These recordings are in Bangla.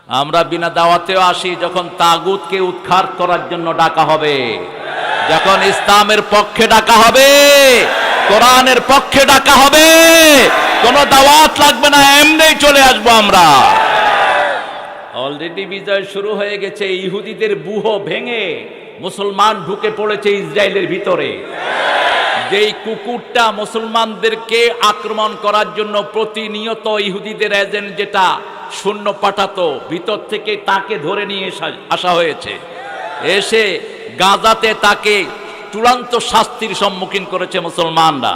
আমরা বিনা দাওয়াতেও আসি যখন তাগুতকে উৎখাত করার জন্য ডাকা হবে, যখন ইসলামের পক্ষে ডাকা হবে, কোরআনের পক্ষে ডাকা হবে, কোনো দাওয়াত লাগবে না, এমনি চলে আসবো আমরা। অলরেডি বিজয় শুরু হয়ে গেছে। ইহুদিদের ব্যূহ ভেঙে মুসলমান ঢুকে পড়েছে ইসরায়েলের ভিতরে। যেই কুকুরটা মুসলমানদেরকে আক্রমণ করার জন্য প্রতিনিয়ত ইহুদিদের এজেন্ট যেটা শূন্য পাঠাতো, ভিতর থেকে তাকে ধরে নিয়ে আসা হয়েছে। এসে গাজাতে তাকে চূড়ান্ত শাস্তির সম্মুখীন করেছে মুসলমানরা।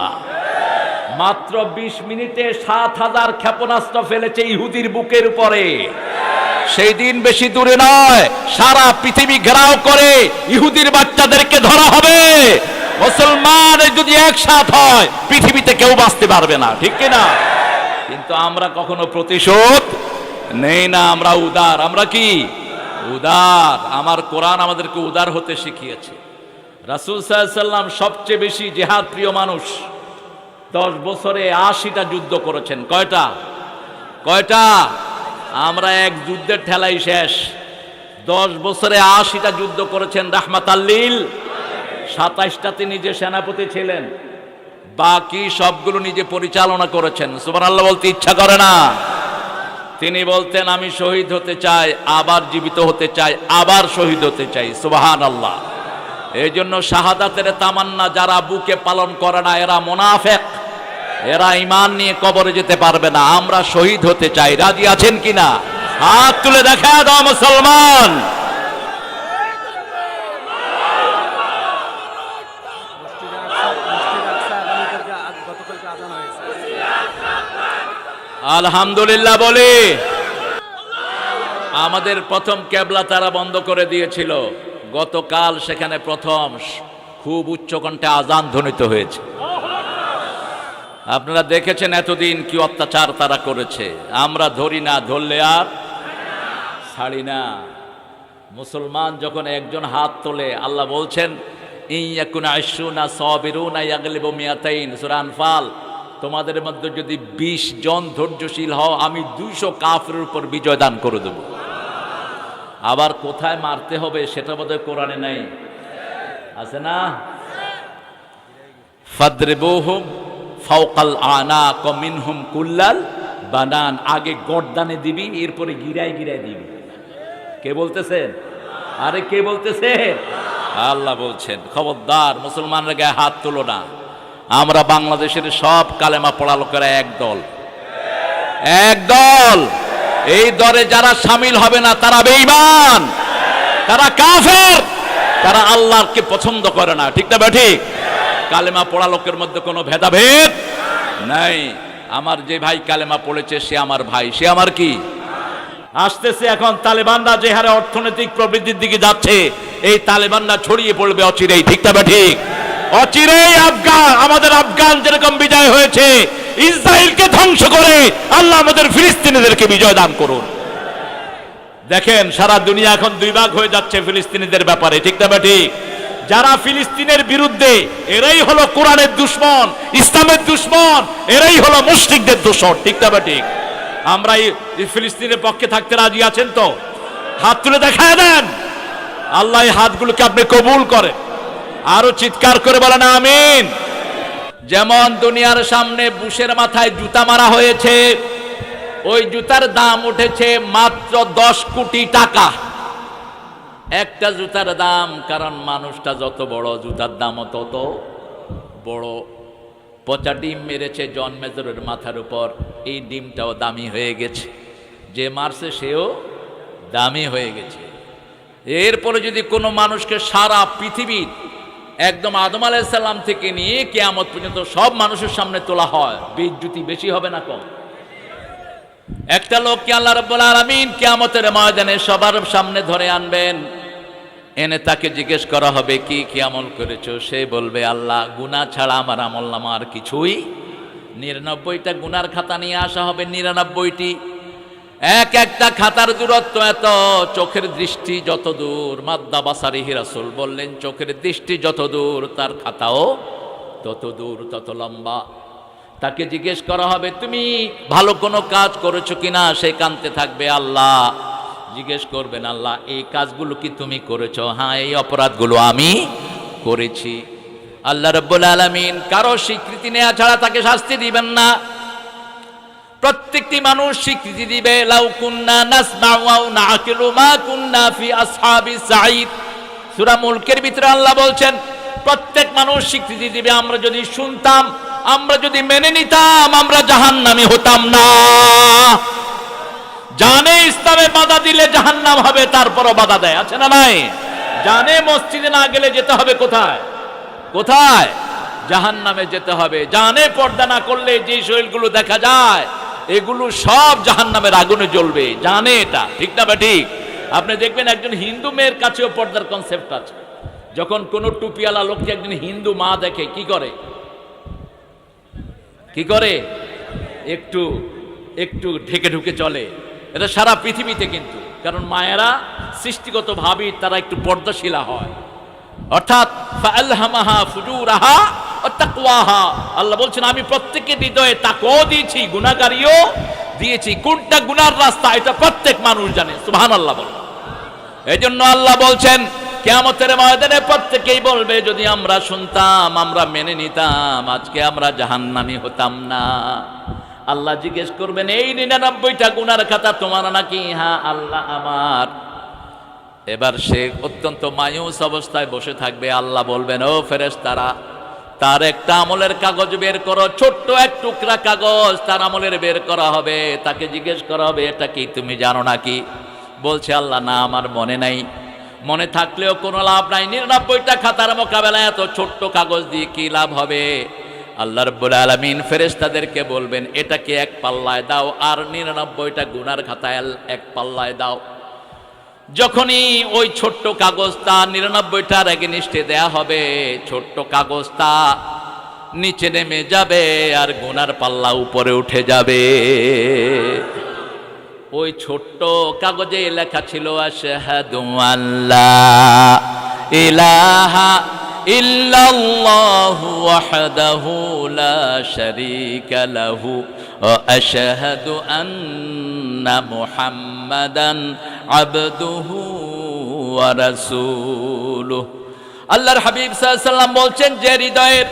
মাত্র 20 মিনিটে 7,000 ক্ষেপণাস্ত্র ফেলেছে ইহুদির বুকের উপরে। সেই দিন বেশি দূরে নয়, সারা পৃথিবী ঘেরাও করে ইহুদির বাচ্চাদেরকে ধরা হবে। মুসলমান যদি একসাথ হয় পৃথিবীতে কেউ বাঁচতে পারবে না, ঠিক কিনা? কিন্তু আমরা কখনো প্রতিশোধ নেই না, আমরা উদার। আমরা কি উদার? আমার কোরআন আমাদেরকে উদার হতে শিখিয়েছে। রাসূল সাল্লাল্লাহু আলাইহি ওয়াসাল্লাম সবচেয়ে বেশি জিহাদ প্রিয় মানুষ। 10 বছরে 80টা যুদ্ধ করেছেন। কয়টা? আমরা এক যুদ্ধের ঠেলাই শেষ। 10 বছরে 80টা যুদ্ধ করেছেন রাহমাতাল লিল। 27টাতে নিজে সেনাপতি ছিলেন, বাকি সবগুলো নিজে পরিচালনা করেছেন। সুবহানাল্লাহ বলতে ইচ্ছা করে না? তিনি বলতেন, আমি শহীদ হতে চাই, আবার জীবিত হতে চাই, আবার শহীদ হতে চাই। সুবহানাল্লাহ। এই জন্য শাহাদাতের তামান্না যারা বুকে পালন করে না এরা মুনাফিক, এরা ঈমান নিয়ে কবরে যেতে পারবে না। আমরা শহীদ হতে চাই, রাজি আছেন কিনা? হাত তুলে দেখা দাও মুসলমান। আলহামদুলিল্লাহ বলি। আমাদের প্রথম কেবলা তারা বন্ধ করে দিয়েছিল, গতকাল সেখানে প্রথম খুব উচ্চকণ্ঠে আজান ধ্বনিত হয়েছে। আপনারা দেখেছেন এতদিন কি অত্যাচার তারা করেছে। আমরা ধরি না, ধরলে আর ছাড়ি না। মুসলমান যখন একজন হাত তোলে, আল্লাহ বলছেন ইয়াকুনা আশরুনা সাবিরুনা ইয়াগলিবু মিয়াতাইন, সূরা আনফাল। তোমাদের মধ্যে যদি 20 জন ধৈর্যশীল হও, আমি 200 কাফেরের উপর বিজয় দান করে দেব। আবার কোথায় মারতে হবে সেটা বোধহয় কোরআনে নাই, আছে না? ফাদরিবুহুম ফাওকাল আনাক মিনহুম কুল্লাল বানান। আগে গর্দানে দিবি, এরপরে গিরায় গিরায় দিবি। কে বলতেছেন? আরে কে বলতেছেন? আল্লাহ বলছেন, খবরদার মুসলমানরা গায়ে হাত তোলো না। আমরা বাংলাদেশের সব কালেমা পড়া লোকেরা একদল। এই দলে যারা শামিল হবে না তারা বেঈমান, তারা কাফের, তারা আল্লাহকে পছন্দ করে না, ঠিক না ঠিক? কালেমা পড়া লোকের মধ্যে কোনো ভেদাভেদ নাই। আমার যে ভাই কালেমা পড়েছে সে আমার ভাই, সে আমার কি? আসতেছে এখন তালেবানরা যে হারে অর্থনৈতিক প্রবৃদ্ধির দিকে যাচ্ছে, এই তালেবানরা ছড়িয়ে পড়বে অচিরেই, ঠিক না ঠিক? অচিরেই আমাদের আফগান যেরকম বিজয় হয়েছে, ইসরায়েলকে ধ্বংস করে আল্লাহ আমাদের ফিলিস্তিনিদেরকে বিজয় দান করুন। দেখেন সারা দুনিয়া এখন 2 ভাগ হয়ে যাচ্ছে ফিলিস্তিনিদের ব্যাপারে, ঠিক না ঠিক? যারা ফিলিস্তিনের বিরুদ্ধে এরাই হলো কোরআনের দুশমন, ইসলামের দুশমন, এরাই হলো মুশরিকদের দোসর, ঠিক না ঠিক? আমরা এই ফিলিস্তিনের পক্ষে থাকতে রাজি আছেন তো? হাত তুলে দেখায় দেন। আল্লাহ এই হাতগুলোকে আপনি কবুল করেন। আরো চিৎকার করে বলেন আমিন। যেমন দুনিয়ার সামনে বুশের মাথায় জুতা মারা হয়েছে, ওই জুতার দাম উঠেছে মাত্র 10 কোটি টাকা। একটা জুতার দাম, কারণ মানুষটা যত বড় জুতার দামও তত বড়। পচা ডিম মেরেছে জন মেজরের মাথার উপর, এই ডিমটাও দামি হয়ে গেছে, যে মারছে সেও দামি হয়ে গেছে। এরপরে যদি কোনো মানুষকে সারা পৃথিবীর একদম আদম আলাইহিস সালাম থেকে নিয়ে কিয়ামত পর্যন্ত সব মানুষের সামনে তোলা হয়, বেইজ্জতি বেশি হবে না কম? একটা লোককে আল্লাহ রাব্বুল আলামিন কিয়ামতের ময়দানে সবার সামনে ধরে আনবেন, এনে তাকে জিজ্ঞেস করা হবে কি আমল করেছো? সে বলবে, আল্লাহ গুনাহ ছাড়া আমার আমল নামা আর কিছুই। 99টা গুনার খাতা নিয়ে আসা হবে, 99টি। একটা খাতার দূরত্ব এত, চোখের দৃষ্টি যত দূর, মাদ্দা বাসারিহি, রাসূল বললেন চোখের দৃষ্টি যত দূর তার খাতাও তত দূর, তত লম্বা। তাকে জিজ্ঞেস করা হবে তুমি ভালো কোনো কাজ করেছো কিনা? সে কাঁদতে থাকবে, আল্লাহ জিজ্ঞেস করবেন, আল্লাহ এই কাজগুলো কি তুমি করেছো? হ্যাঁ, এই অপরাধগুলো আমি করেছি। আল্লাহ রাব্বুল আলামিন কারো স্বীকৃতি নেওয়া ছাড়া তাকে শাস্তি দিবেন না। প্রত্যেকটি মানুষ স্বীকৃতি দিবে, লাউ কুন্না নাসমাউ আও নাআকিলু মা কুন্না ফি আসহাবিস সাঈদ। সূরা মুলকের ভিতরে আল্লাহ বলছেন প্রত্যেক মানুষ স্বীকৃতি দিবে, আমরা যদি শুনতাম, আমরা যদি মেনে নিতাম, আমরা জাহান্নামী হতাম না। জানে ইসলামে বাধা দিলে জাহান্নাম হবে, তারপরও বাধা দেয়, আছে না নাই? জানে মসজিদে না গেলে যেতে হবে কোথায়? কোথায়? জাহান্নামে যেতে হবে। জানে পর্দা না করলে যে শরীরগুলো দেখা যায় এগুলো সব জাহান্নামের আগুনে জ্বলবে, জানে এটা, ঠিক না? ঠিক। আপনি দেখবেন একজন হিন্দু মেয়ের কাছেও পর্দার কনসেপ্ট আছে। যখন কোন টুপিওয়ালা লোককে একজন হিন্দু মা দেখে কি করে? কি করে? একটু একটু ঢেকে ঢুকে চলে। এটা সারা পৃথিবীতে কিন্তু, কারণ মায়েরা সৃষ্টিগত ভাবে তারা একটু পর্দাশীলা হয়, অর্থাৎ ফাআলহামাহা ফুজুরাহা ওয়া তাকওয়াহা। আল্লাহ বলছেন আমি প্রত্যেকের হৃদয়ে তাকওয়া দিয়েছি, গুনাহগারিও দিয়েছি। কোনটা গুনার রাস্তা এটা প্রত্যেক মানুষ জানে, সুবহানাল্লাহ বলেন। এজন্য আল্লাহ বলছেন কিয়ামতের ময়দানে প্রত্যেকেই বলবে যদি আমরা শুনতাম, আমরা মেনে নিতাম, আজকে আমরা জাহান্নামী হতাম না। আল্লাহ জিজ্ঞেস করবেন এই 99টা গুনার খাতা তোমার নাকি? হ্যাঁ আল্লাহ আমার। এবার সে অত্যন্ত মায়ুস অবস্থায় বসে থাকবে। আল্লাহ বলবেন ও ফেরেশতারা, তার একটা আমলের কাগজ বের করো, ছোট্ট এক টুকরা কাগজ তার আমলের বের করা হবে। তাকে জিজ্ঞেস করা হবে এটা কি তুমি জানো নাকি? বলছে আল্লাহ না আমার মনে নাই। মনে থাকলেও কোনো লাভ নাই, 99টা খাতার মোকাবেলায় এত ছোট্ট কাগজ দিয়ে কি লাভ হবে? আল্লাহ রাব্বুল আলামিন ফেরেশতাদেরকে বলবেন এটাকে এক পাল্লায় দাও আর 99টা গুনার খাতায় এক পাল্লায় দাও। যখনই ওই ছোট্ট কাগজটা 99টার এগেনিস্টে দেয়া হবে, ছোট্ট কাগজটা নিচে নেমে যাবে আর গুনার পাল্লা উপরে উঠে যাবে। ওই ছোট্ট কাগজে লেখা ছিল আশহাদু আল্লা ইলাহা ইল্লাল্লাহু ওয়াহদাহু লা শারীকা লাহু ওয়া আশহাদু আন্না মুহাম্মাদান আবদুহু ওয়া রাসূলুহু। আল্লাহর হাবিব সাল্লাল্লাহু আলাইহি ওয়াসাল্লাম বলছেন যে হৃদয়ের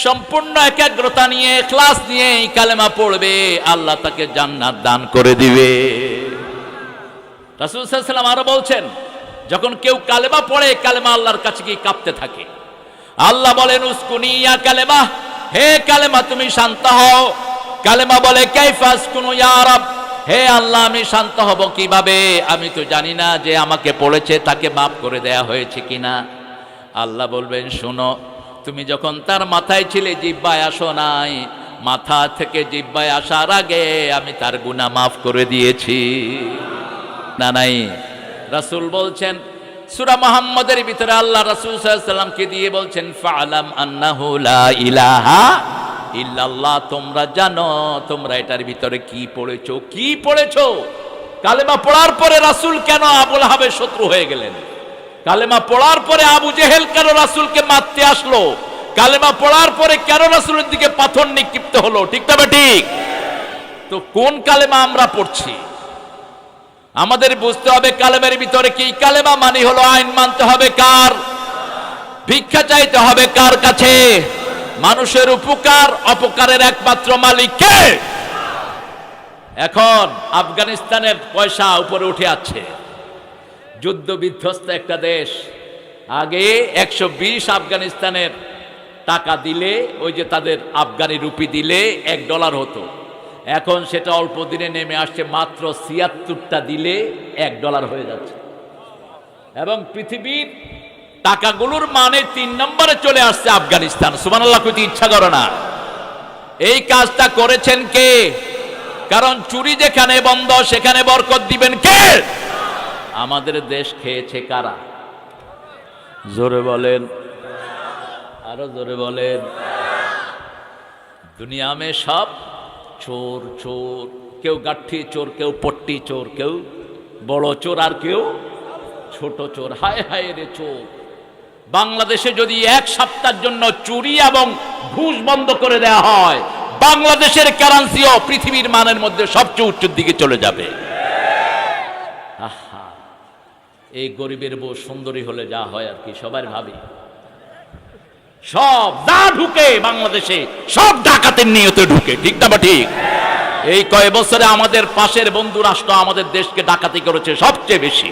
সম্পূর্ণ একাগ্রতা নিয়ে ইখলাস নিয়ে এই কালেমা পড়বে আল্লাহ তাকে জান্নাত দান করে দিবে। রাসূল সাল্লাল্লাহু আলাইহি ওয়াসাল্লাম আরো বলছেন যখন কেউ কালেমা পড়ে কালেমা আল্লাহর কাছে গিয়ে কাঁপতে থাকে। আল্লাহ বলেন উসকুনি ইয়া কালেমা, হে কালেমা তুমি শান্ত হও। কালেমা বলে কাইফা আসকুনু ইয়া রাব, হে আল্লাহ আমি শান্ত হব কিভাবে? আমি তো জানি না যে আমাকে পড়েছে তাকে মাফ করে দেয়া হয়েছে কিনা। আল্লাহ বলবেন শোনো, তুমি যখন তার মাথায় ছিলে জিহ্বায় আসো নাই, মাথা থেকে জিহ্বায় আসার আগে আমি তার গুনাহ মাফ করে দিয়েছি না নাই? রাসূল বলছেন সূরা মুহাম্মাদের ভিতরে আল্লাহ রাসূল সাল্লাল্লাহু আলাইহি ওয়াসাল্লামকে দিয়ে বলছেন ফাআলাম আন্নাহু লা ইলাহা ইল্লাল্লাহ, তোমরা জানো তোমরা এটার ভিতরে কি পড়েছো? কি পড়েছো? কালেমা পড়ার পরে রাসূল কেন আবু লাহাবের শত্রু হয়ে গেলেন? কালেমা পড়ার পরে আবু জেহেল কেন রাসূলকে মারতে আসলো? কালেমা পড়ার পরে কেন রাসূলের দিকে পাথর নিক্ষিপ্ত হলো? ঠিক না ঠিক? তো কোন কালেমা আমরা পড়ছি আমাদের বুঝতে হবে। কালেমার ভিতরে কি? কালেমা মানে হলো আইন মানতে হবে কার? ভিক্ষা চাইতে হবে কার কাছে? মানুষের উপকার অপকারের একমাত্র মালিক কে? এখন আফগানিস্তানের পয়সা উপরে উঠে আছে, যুদ্ধ বিধ্বস্ত একটা দেশ। আগে 120 আফগানিস্তানের টাকা দিলে, ওই যে তাদের আফগানি রুপি দিলে $1 হতো। এখন সেটা অল্প দিনে নেমে আসছে মাত্র 76টা দিলে $1 হয়ে যাচ্ছে। এবং পৃথিবীর টাকাগুলোর মানে 3 নম্বরে চলে আসছে আফগানিস্তান। সুবহানাল্লাহ, কইতে ইচ্ছা করে না। এই কাজটা করেছেন কে? কারণ চুরি যেখানে বন্ধ সেখানে বরকত দিবেন কে? আমাদের দেশ খেয়েছে কারা? জোরে বলেন, আরো জোরে বলেন। দুনিয়া মে সব চোর চোর, কেউ গাঠি চোর, কেউ পট্টি চোর, কেউ বড় চোর আর কেউ ছোট চোর। হায় হায় রে চোর। বাংলাদেশে যদি 1 সপ্তাহের জন্য চুরি এবং ঘুষ বন্ধ করে দেওয়া হয়, বাংলাদেশের কারেন্সিও পৃথিবীর মানের মধ্যে সবচেয়ে উচ্চের দিকে চলে যাবে। আহা, এই গরিবের বউ সুন্দরী হলে যা হয় আর কি, সবার ভাবি। সব যা ঢুকে বাংলাদেশে সব ডাকাতের নিয়তে ঢুকে, ঠিক না বা ঠিক? এই কয় বছরে আমাদের পাশের বন্ধু রাষ্ট্র আমাদের দেশকে ডাকাতি করেছে সবচেয়ে বেশি।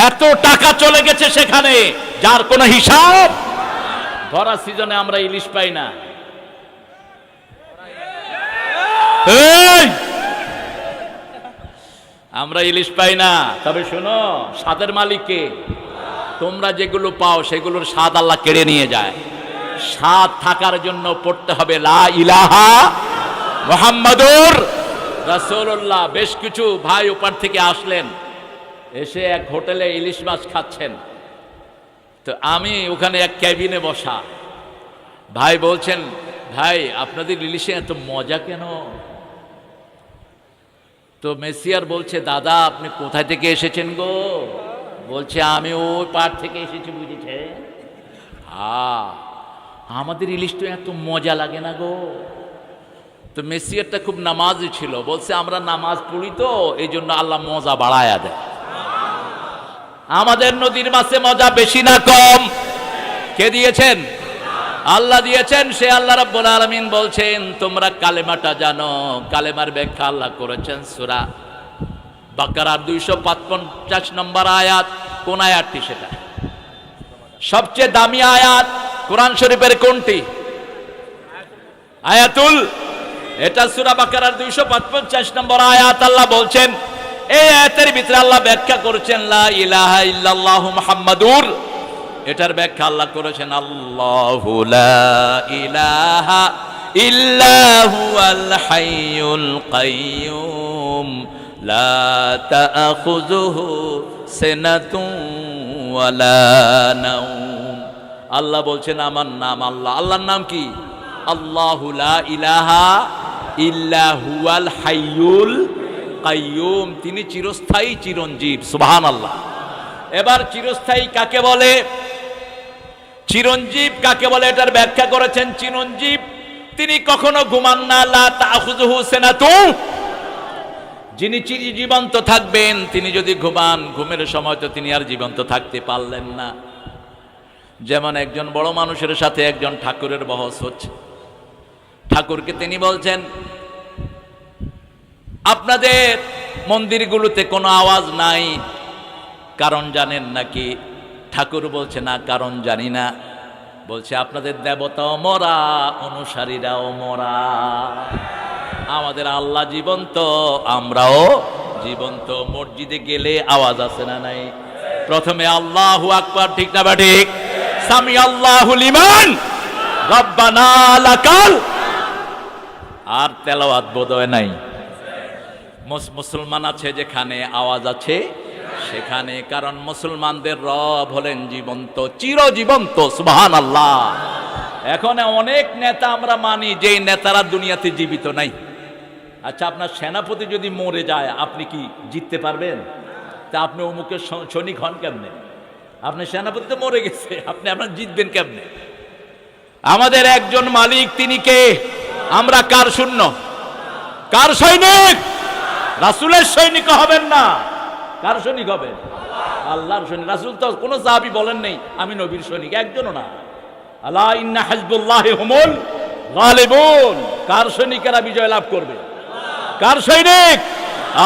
এত টাকা চলে গেছে সেখানে যার কোনো হিসাব। ভরা সিজনে আমরা ইলিশ পাই না। এই, আমরা ইলিশ পাই না, তবে শোনো, স্বাদের মালিককে। তোমরা যেগুলো পাও সেগুলোর স্বাদ আল্লাহ কেড়ে নিয়ে যায়। স্বাদ থাকার জন্য পড়তে হবে লা ইলাহা মুহাম্মাদুর রাসূলুল্লাহ। বেশ কিছু ভাই ওপার থেকে আসলেন, এসে এক হোটেলে ইলিশ মাছ খাচ্ছেন। তো আমি ওখানে এক ক্যাবিনে বসা, ভাই বলছেন, ভাই আপনাদের ইলিশে এত মজা কেন? তো মেসিয়ার বলছে, দাদা আপনি কোথায় থেকে এসেছেন গো? বলছে, আমি ওই পার থেকে এসেছি, বুঝেছে? আমাদের ইলিশ তো এত মজা লাগে না গো। তো মেসিয়ারটা খুব নামাজি ছিল, বলছে আমরা নামাজ পড়ি তো এই জন্য আল্লাহ মজা বাড়ায়া দেয়। আমাদের নদীর মাছে মজা বেশি না কম? কে দিয়েছেন? আল্লাহ দিয়েছেন। সে আল্লাহ রাব্বুল আলামিন বলছেন, তোমরা কালেমাটা জানো। কালেমার ব্যাখ্যা আল্লাহ করেছেন সূরা বাকারার 255 নম্বর আয়াত। কোন আয়াতটি সেটা? সবচেয়ে দামি আয়াত কোরআন শরীফের কোনটি? আয়াতুল, এটা সূরা বাকারার 255 নম্বর আয়াত। আল্লাহ বলছেন, এই আয়াতের ভিতরে আল্লাহ ব্যাখ্যা করেছেন লা ইলাহা ইল্লাল্লাহু মুহাম্মাদুর। এটার ব্যাখ্যা আল্লাহ করেছেন আল্লাহু লা ইলাহা ইল্লা হুয়াল হাইয়ুল কাইয়্যুম লা তাআখুযুহু সিনাতুন ওয়ালা নাওম। আল্লাহ বলছেন আমার নাম আল্লাহ। আল্লাহর নাম কি? আল্লাহু লা ইলাহা ইল্লা হুয়াল হাইয়ুল কাইয়্যুম। তিনি চিরস্থায়ী চিরঞ্জীব। সুবহানাল্লাহ। এবার চিরস্থায়ী কাকে বলে, চিরঞ্জীব কাকে বলে এটার ব্যাখ্যা করেছেন, চিরঞ্জীব তিনি কখনো ঘুমান না। লা তাখুযুহু সিনাতুন, যিনি জীবন্ত থাকবেন। তিনি যদি ঘুমান, ঘুমের সময় তো তিনি আর জীবন্ত থাকতে পারলেন না। যেমন একজন বড় মানুষের সাথে একজন ঠাকুরের বহস হচ্ছে। ঠাকুরকে তিনি বলছেন, আপনাদের মন্দিরগুলোতে কোনো আওয়াজ নাই, কারণ জানেন নাকি? ঠাকুর বলছে, না কারণ জানি না। বলছে, আপনাদের দেবতাও মরা, অনুসারীরাও মরা। আমাদের আল্লাহ জীবন্ত, আমরাও জীবন্ত। মসজিদে গেলে আওয়াজ আছে না নাই? প্রথমে আল্লাহু আকবার, ঠিক না বা ঠিক? সামি আল্লাহু লিমান রব্বানা লাকাল। আর তেলাওয়াত বোধহয় নাই। মুসলমান আছে যেখানে আওয়াজ আছে সেখানে, কারণ মুসলমানদের রব হলেন জীবন্ত, চিরজীবন্ত। সুবহানাল্লাহ। এখন অনেক নেতা আমরা মানি, যেই নেতারা দুনিয়াতে জীবিত নাই। আচ্ছা, আপনার সেনাপতি যদি মরে যায় আপনি কি জিততে পারবেন? তা আপনি অমুকের সৈনিক হন কেমনে? আপনি সেনাপতি তো মরে গেছে, আপনি আপনার জিতবেন কেমনে? আমাদের একজন মালিক, তিনি কে? আমরা কার শূন্য? কার সৈনিক? রাসূলের সৈনিক হবেন না। কার সৈনিক হবেন? আল্লাহর সৈনিক। রাসূল তো কোনো সাহাবী বলেন নাই আমি নবীর সৈনিক, একজনও না। আলা ইন্না হিজবুল্লাহি হুমুল গালিবুন। কার সৈনিকেরা বিজয় লাভ করবে? কার সৈনিক?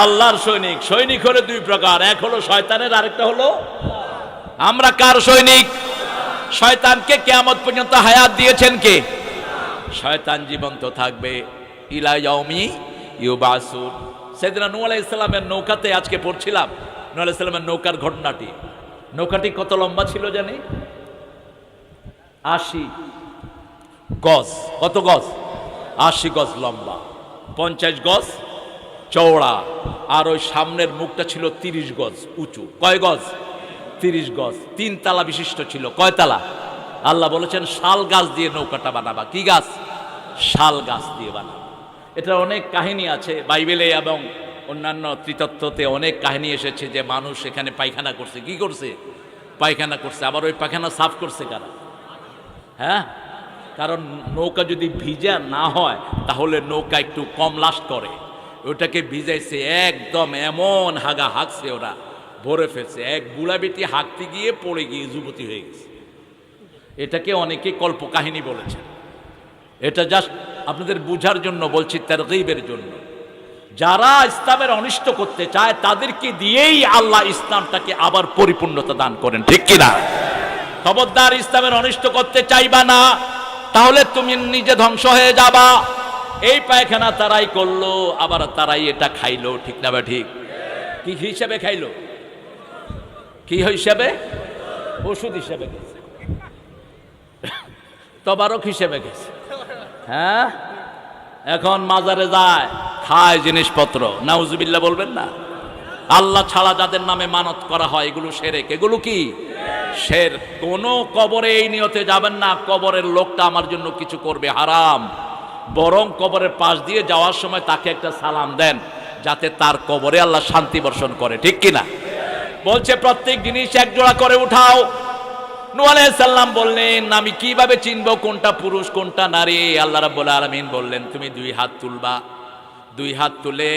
আল্লাহর সৈনিক। সৈনিক হলো দুই প্রকার, এক হলো শয়তানের, আরেকটা হলো আমরা। কার সৈনিক? শয়তানকে কিয়ামত পর্যন্ত হায়াত দিয়েছেন কে? শয়তান জীবন্ত থাকবে ইলা ইয়াউমি ইউবাসুন। সাইয়েদনা নূহ আলাইহিস সালামের নৌকাতে আজকে পড়ছিলাম, নূহ আলাইহিস সালামের নৌকার ঘটনাটি। নৌকাটি কত লম্বা ছিল জানি? 80 গজ। কত গজ? 80 গজ লম্বা, 50 গজ চওড়া। আর ওই সামনের মুখটা ছিল 30 গজ উঁচু। কয় গজ? 30 গজ। 3 তালা বিশিষ্ট ছিল। কয় তালা? আল্লাহ বলেছেন শাল গাছ দিয়ে নৌকাটা বানাবা। কি গাছ? শাল গাছ দিয়ে বানাবা। এটা অনেক কাহিনী আছে বাইবেলে এবং অন্যান্য ত্রিতত্ত্বতে অনেক কাহিনী এসেছে যে মানুষ এখানে পায়খানা করছে। কি করছে? পায়খানা করছে। আবার ওই পায়খানা সাফ করছে কারা? হ্যাঁ, কারণ নৌকা যদি ভিজা না হয় তাহলে নৌকা একটু কম লাস্ট করে। ওটাকে ভিজাইছে, একদম এমন হাগা হাঁকছে, ওরা ভরে ফেলছে। এক বুড়া বেটি হাঁকতে গিয়ে পড়ে গিয়ে যুবতী হয়ে গেছে। এটাকে অনেকে কল্পকাহিনী বলেছে। এটা জাস্ট আপনাদের বুঝার জন্য বলছি, তারগীবের জন্য। যারা ইসলামের অনিষ্ট করতে চায় তাদেরকে দিয়েই আল্লাহ ইসলামটাকে আবার পরিপূর্ণতা দান করেন, ঠিক কিনা? খবরদার ইসলামের অনিষ্ট করতে চাইবা না, তাহলে তুমি নিজে ধ্বংস হয়ে যাবা। এই পায়খানা তারাই করলো, আবার তারাই এটা খাইলো, ঠিক না? বা ঠিক? কি হিসেবে খাইলো? কি হিসেবে? ওষুধ হিসেবে গেছে, তবারক হিসেবে গেছে। হ্যাঁ, এখন মাজারে যায়, খায় জিনিসপত্র, নাউজুবিল্লাহ বলবেন না? আল্লাহ ছাড়া যাদের নামে মানত করা হয় এগুলো শিরক। এগুলো কি? শিরক। কোন কবরে এই নিয়তে যাবেন না কবরের লোকটা আমার জন্য কিছু করবে, হারাম। বরং কবরের পাশ দিয়ে যাওয়ার সময় তাকে একটা সালাম দেন, যাতে তার কবরে আল্লাহ শান্তি বর্ষণ করে, ঠিক কিনা? বলছে প্রত্যেক জিনিস এক জোড়া করে উঠাও। নূহ আলাইহিস সালাম বললেন, আমি কিভাবে চিনব কোনটা পুরুষ কোনটা নারী? আল্লাহ রাব্বুল আলামিন বললেন, তুমি দুই হাত তুলবা। দুই হাত তুলে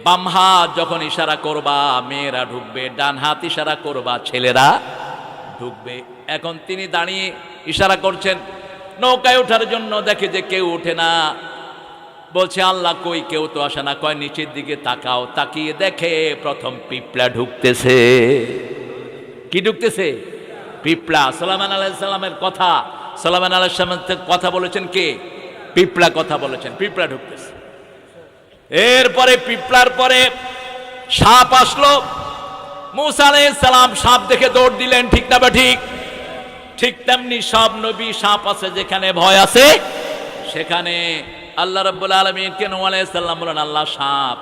বাম হাত যখন ইশারা করবা মেয়েরা ঢুকবে, ডান হাত ইশারা করবা ছেলেরা ঢুকবে। এখন তিনি দাঁড়িয়ে ইশারা করছেন নৌকায় ওঠার জন্য, দেখে যে কেউ ওঠে না। বলছে আল্লাহ কই, কেউ তো আসে না। কয় নিচের দিকে তাকাও। তাকিয়ে দেখে প্রথম পিঁপড়া ঢুকতেছে। কি ঢুকতেছে? পিঁপড়া। সুলাইমান আলাইহিস সালামের কথা, সুলাইমান আলাইহিস সালামের কথা বলেছেন কে? পিঁপড়া কথা বলেছেন, পিঁপড়া ঢুকতেছে। এরপরে পিঁপড়ার পরে সাপ আসলো। মূসা আলাইহিস সালাম সাপ দেখে দৌড় দিলেন, ঠিক না? বা ঠিক? ঠিক তেমনি সব নবী সাপ আছে যেখানে ভয় আছে সেখানে। আল্লাহ রাব্বুল আলামিন কে নূহ আলাইহিস সালাম বলেন, আল্লাহ সাপ।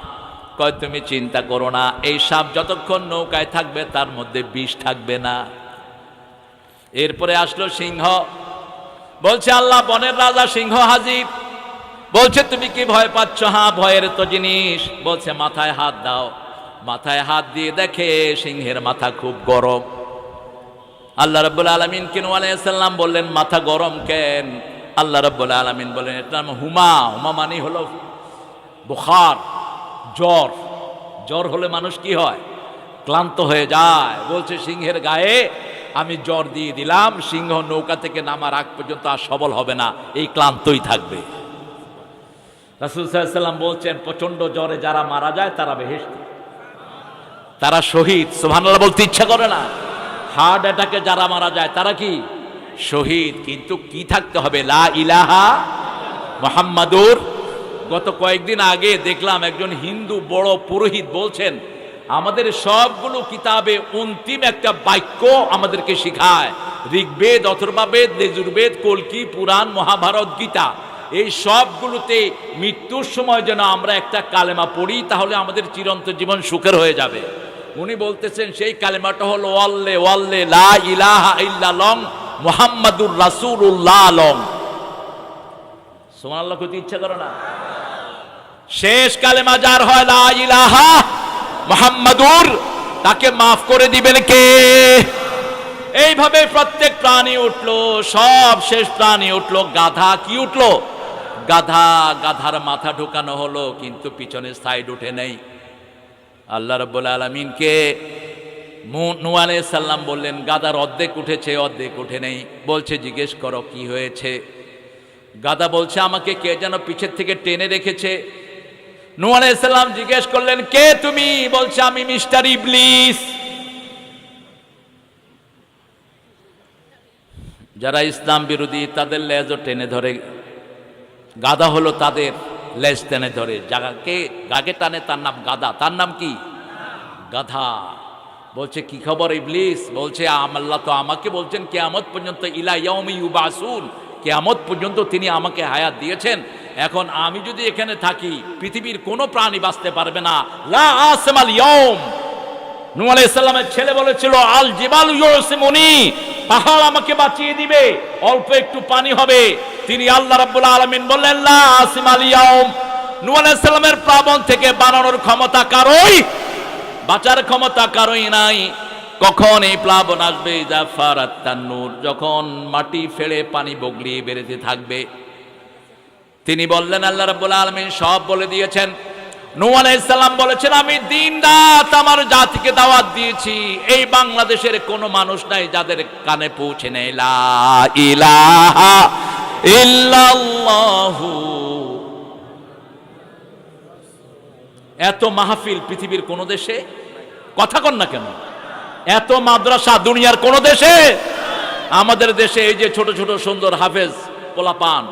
কয় তুমি চিন্তা করো না, এই সাপ যতক্ষণ নৌকায় থাকবে তার মধ্যে বিষ থাকবে না। এরপরে আসলো সিংহ। বলছে আল্লাহ বনের রাজা সিংহ হাজির। বলছে তুমি কি ভয় পাচ্ছ? হ্যাঁ, ভয়ের তো জিনিস। বলছে মাথায় হাত দাও। মাথায় হাত দিয়ে দেখে সিংহের মাথা খুব গরম। আল্লাহ রাব্বুল আলামিন কে নূহ আলাইহিস সালাম বললেন, মাথা গরম কেন? আল্লাহ রাব্বুল আলামিন বললেন, এটা নাম হুমা। হুমা মানে হলো বুখার, জ্বর। জ্বর হলে মানুষ কি হয়? ক্লান্ত হয়ে যায়। বলছে সিংহের গায়ে আমি জ্বর দিয়ে দিলাম, সিংহ নৌকা থেকে নামার আগ পর্যন্ত আর সবল হবে না, এই ক্লান্তই থাকবে। রাসূল সাল্লাল্লাহু আলাইহি ওয়াসাল্লাম বলছেন, প্রচন্ড জ্বরে যারা মারা যায় তারা বেহেশতি, তারা শহীদ। সুবহানাল্লাহ বলতে ইচ্ছা করে না? হার্ট অ্যাটাকে যারা মারা যায় তারা কি? শহীদ। কিন্তু কি থাকতে হবে? লা ইলাহা মুহাম্মাদুর। গত কয়েকদিন আগে দেখলাম একজন হিন্দু বড় পুরোহিত বলছেন, আমাদের সবগুলো কিতাবে অন্তিম একটা বাক্য আমাদেরকে শিখায়। ঋগ্বেদ, অথর্ববেদ, যজুর্বেদ, কল্কি, পুরাণ, মহাভারত, গীতা, এই সবগুলোতে মৃত্যুর সময় যেন আমরা একটা কালেমা পড়ি, তাহলে আমাদের চিরন্তন জীবন সুখের হয়ে যাবে। উনি বলতেছেন সেই কালেমাটা হলো ওয়াল্লে ওয়াল্লে লা ইলাহা ইল্লাল্লাহ মুহাম্মাদুর রাসূলুল্লাহ লং। সুবহানাল্লাহ কইতে ইচ্ছা করে না? শেষ কালেমা যার হয় লা ইলাহা মুহাম্মাদুর, তাকে মাফ করে দিবেন কে? এইভাবে প্রত্যেক প্রাণী উঠলো, সব শেষ প্রাণী উঠলো। গাধা কি উঠলো? গাধা। গাধার মাথা ঢোকানো হলো কিন্তু পিছনের সাইড উঠে নেই। আল্লাহ রাব্বুল আলামিনকে নূহ আলাইহিস সালাম বললেন, গাধার অর্ধেক উঠেছে, অর্ধেক উঠে নেই। বলছে জিজ্ঞেস করো কি হয়েছে? গাধা বলছে আমাকে কে যেন পিছের থেকে টেনে রেখেছে। নূহ আলাইহিস সালাম জিজ্ঞেস করলেন, কে তুমি? বলছে আমি মিস্টার ইবলিস। যারা ইসলাম বিরোধী তাদের লেজও টেনে ধরে, গাধা হলো তাদের লেজ টেনে ধরে। যাকে গাকে টানে তার নাম গাধা। তার নাম কি? গাধা। বলছে কি খবর ইবলিস? বলছে আল্লাহ তো আমাকে বলছেন কিয়ামত পর্যন্ত ইলা ইয়াউমি ইউবাসুন, কিয়ামত পর্যন্ত তিনি আমাকে হায়াত দিয়েছেন। এখন আমি যদি এখানে থাকি পৃথিবীর কোনো প্রাণী বাঁচতে পারবে না। লা আসমাল ইয়াউম। নূহ আলাইহিস সালামের ছেলে বলেছিল আল জিবালু ইউসিমুনি, পাহাড় আমাকে বাঁচিয়ে দিবে, অল্প একটু পানি হবে। তিনি আল্লাহ রাব্বুল আলামিন বললেন লা আসমাল ইয়াউম। নূহ আলাইহিস সালামের প্লাবন থেকে বানানোর ক্ষমতা কারোই, বাঁচার ক্ষমতা কারোই নাই। কখন এই প্লাবন আসবে? জাফারাত তান্নুর, যখন মাটি ফেলে পানি বগলিয়ে বেরোতে থাকবে। তিনি বললেন আল্লাহ রাব্বুল আলামিন সব বলে দিয়েছেন। নূহ আলাইহিস সালাম বলেছেন, আমি দিন রাত আমার জাতিকে দাওয়াত দিয়েছি, এই বাংলাদেশের কোনো মানুষ নাই যাদের কানে পৌঁছে নেই লা ইলাহা ইল্লাল্লাহু। এত মাহফিল পৃথিবীর কোন দেশে, কথা কন না কেন, এত মাদ্রাসা দুনিয়ার কোন দেশে? আমাদের দেশে এই যে ছোট ছোট সুন্দর হাফেজ পোলাপান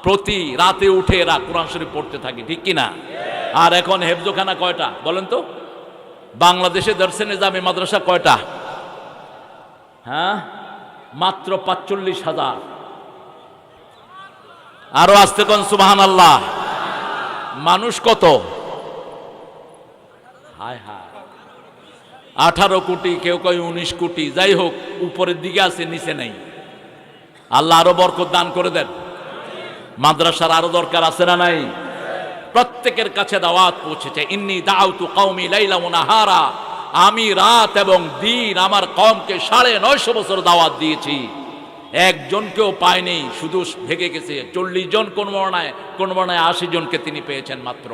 প্রতি রাতে উঠে এরা কোরআন শরীফ পড়তে থাকে, ঠিক কিনা? আর এখন হেফজোখানা কয়টা বলেন তো? বাংলাদেশে দরসে নিজামী মাদ্রাসা কয়টা? হ্যাঁ, মাত্র ৪৫,০০০। আরো আসতে কোন সুবহানাল্লাহ। মানুষ কত? হায় হায়, 18 কোটি, কেউ কয় 19 কোটি। যাই হোক, উপরের দিকে আছে, নিচে নেই। আল্লাহ আরো বরকত দান করে দেন। মাদ্রাসার আরো দরকার আছে না নাই? প্রত্যেকের কাছে দাওয়াত পৌঁছেছে। ইন্নী দাউতু কওমি লাইলা ওয়া নাহারা, আমি রাত এবং দিন আমার কওমকে 950 বছর দাওয়াত দিয়েছি, একজনকেও পায়নি, শুধু ভেগে গেছে 40 জন, কোন বর্ণায় 80 জনকে তিনি পেয়েছেন মাত্র।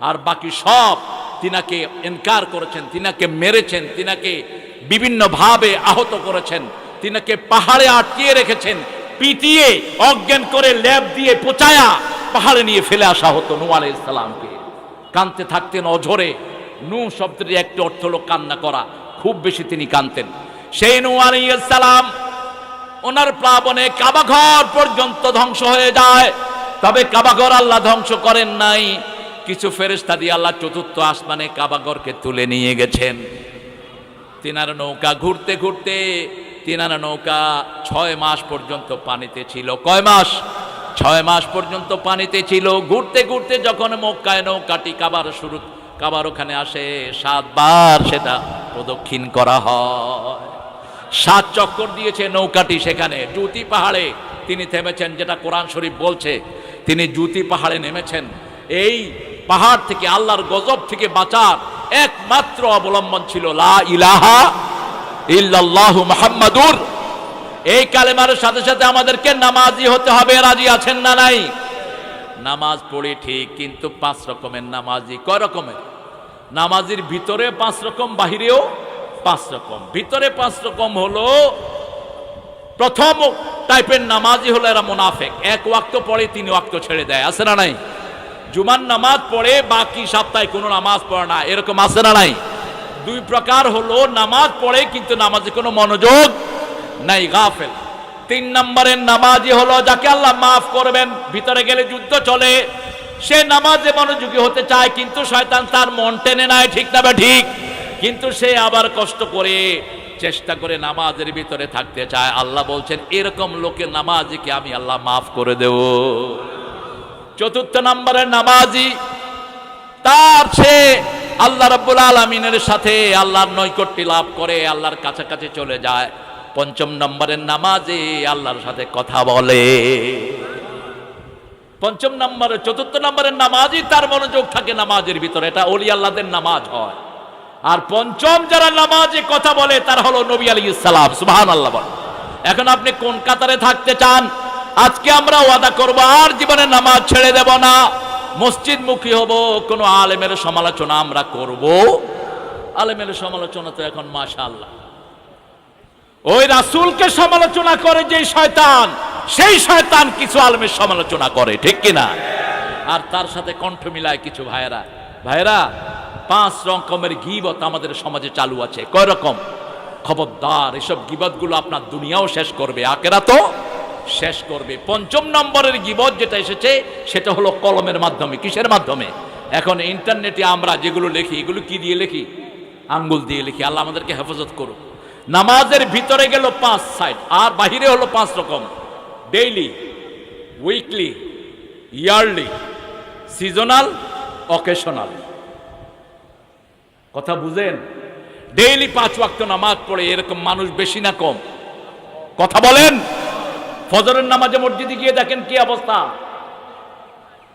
আর বাকি সব তিনাকে ইনকার করেছেন, তিনাকে মেরেছেন, তিনাকে বিভিন্নভাবে আহত করেছেন, তিনাকে পাহাড়ে আটকিয়ে রেখেছেন, পিটিয়ে অজ্ঞান করে ল্যাব দিয়ে পচায়া পাহাড়ে নিয়ে ফেলে আসা হতো নূহ আলাইহিস সালামকে। কাঁদতে থাকতেন অঝরে। নূহ শব্দের একটি অর্থ হলো কান্না করা, খুব বেশি তিনি কাঁদতেন। সেই নূহ আলাইহিস সালাম ওনার প্লাবনে কাবাঘর পর্যন্ত ধ্বংস হয়ে যায়। তবে কাবাঘর আল্লাহ ধ্বংস করেন নাই, কিছু ফেরেশতা দিয়ে আল্লাহ 4র্থ আসমানে কাবাঘরকে তুলে নিয়ে গেছেন। তিনার নৌকা ঘুরতে ঘুরতে, তিনার নৌকা 6 মাস পর্যন্ত পানিতে ছিল। কয় মাস? 6 মাস পর্যন্ত পানিতে ছিল। ঘুরতে ঘুরতে যখন মক্কায় নৌকাটি কাবার ওখানে আসে, 7 বার সেটা প্রদক্ষিণ করা হয়। 7 চক্কর দিয়েছে নৌকাটি সেখানে। জুতি পাহাড়ে তিনি থেমেছেন, যেটা কোরআন শরীফ বলছে তিনি জুতি পাহাড়ে নেমেছেন। এই পাহাড় থেকে, আল্লাহর গজব থেকে বাঁচার একমাত্র অবলম্বন ছিল লা ইলাহা ইল্লাল্লাহু মুহাম্মাদুর। এই কালেমার সাথে সাথে আমাদেরকে নামাজি হতে হবে। রাজি আছেন না নাই? নামাজ পড়ি ঠিক, কিন্তু 5 রকমের নামাজি। কয় রকমের? নামাজির ভিতরে 5 রকম, বাহিরেও 5 রকম। ভিতরে 5 রকম হলো, প্রথম টাইপের নামাজি হলো এরা মুনাফিক। 1 ওয়াক্ত পড়ে 3 ওয়াক্ত ছেড়ে দেয়, আছে না নাই? জুমার নামাজ পড়ে বাকি সপ্তাহে কোনো নামাজ পড়ে না, এরকম আছে না নাই? 2 প্রকার হলো, নামাজ পড়ে কিন্তু নামাজে কোনো মনোযোগ নাই, গাফেল। 3 নম্বরের নামাজি হলো যাকে আল্লাহ মাফ করবেন, ভিতরে গেলে যুদ্ধ চলে, সে নামাজে মনোযোগী হতে চায় কিন্তু শয়তান তার মন টেনে নেয়, ঠিক না ঠিক? কিন্তু সে আবার কষ্ট করে চেষ্টা করে নামাজের ভিতরে থাকতে চায়। আল্লাহ বলছেন এরকম লোকের নামাজিকে আমি আল্লাহ মাফ করে দেব। 4র্থ নম্বরের নামাজি, তার সে আল্লাহ রাব্বুল আলামিনের সাথে আল্লাহর নৈকট্য লাভ করে, আল্লাহর কাছাকাছি চলে যায়। 5ম নম্বরের নামাজি আল্লাহর সাথে কথা বলে। 5ম নম্বরে, 4র্থ নম্বরের নামাজি তার মনোযোগ থাকে নামাজের ভিতরে, এটা ওলি আল্লাহদের নামাজ হয়। আর 5ম যারা নামাজে কথা বলে তার হলো নবী আলাইহিস সালাম। সুবহানাল্লাহ বল। এখন আপনি কোন কাতারে থাকতে চান? আজকে আমরা ওয়াদা করব আর জীবনে নামাজ ছেড়ে দেব না, মসজিদমুখী হব, কোন আলেমের সমালোচনা আমরা করব। আলেমের সমালোচনা তো এখন মাশাআল্লাহ, ওই রাসূলকে সমালোচনা করে যে শয়তান, সেই শয়তান কিছু আলেমের সমালোচনা করে, ঠিক কিনা? আর তার সাথে কণ্ঠ মিলায় কিছু ভাইয়েরা। 5 রকমের গীবত আমাদের সমাজে চালু আছে। কয় রকম? খবরদার, এসব গীবতগুলো আপনার দুনিয়াও শেষ করবে, আখিরাতও শেষ করবে। 5ম নম্বরের গীবত যেটা এসেছে সেটা হলো কলমের মাধ্যমে। কিসের মাধ্যমে? এখন ইন্টারনেটে আমরা যেগুলো লিখি, এগুলো কি দিয়ে লিখি? আঙ্গুল দিয়ে লিখি। আল্লাহ আমাদেরকে হেফাজত করুক। নামাজের ভিতরে গেল 5 সাইড, আর বাহিরে হলো 5 রকম: daily, weekly, yearly, seasonal, occasional. কথা বুঝেন? ডেইলি 5 ওয়াক্ত নামাজ পড়ে এরকম মানুষ বেশি না কম? কথা বলেন। ফজরের নামাজে মসজিদে গিয়ে দেখেন কি অবস্থা।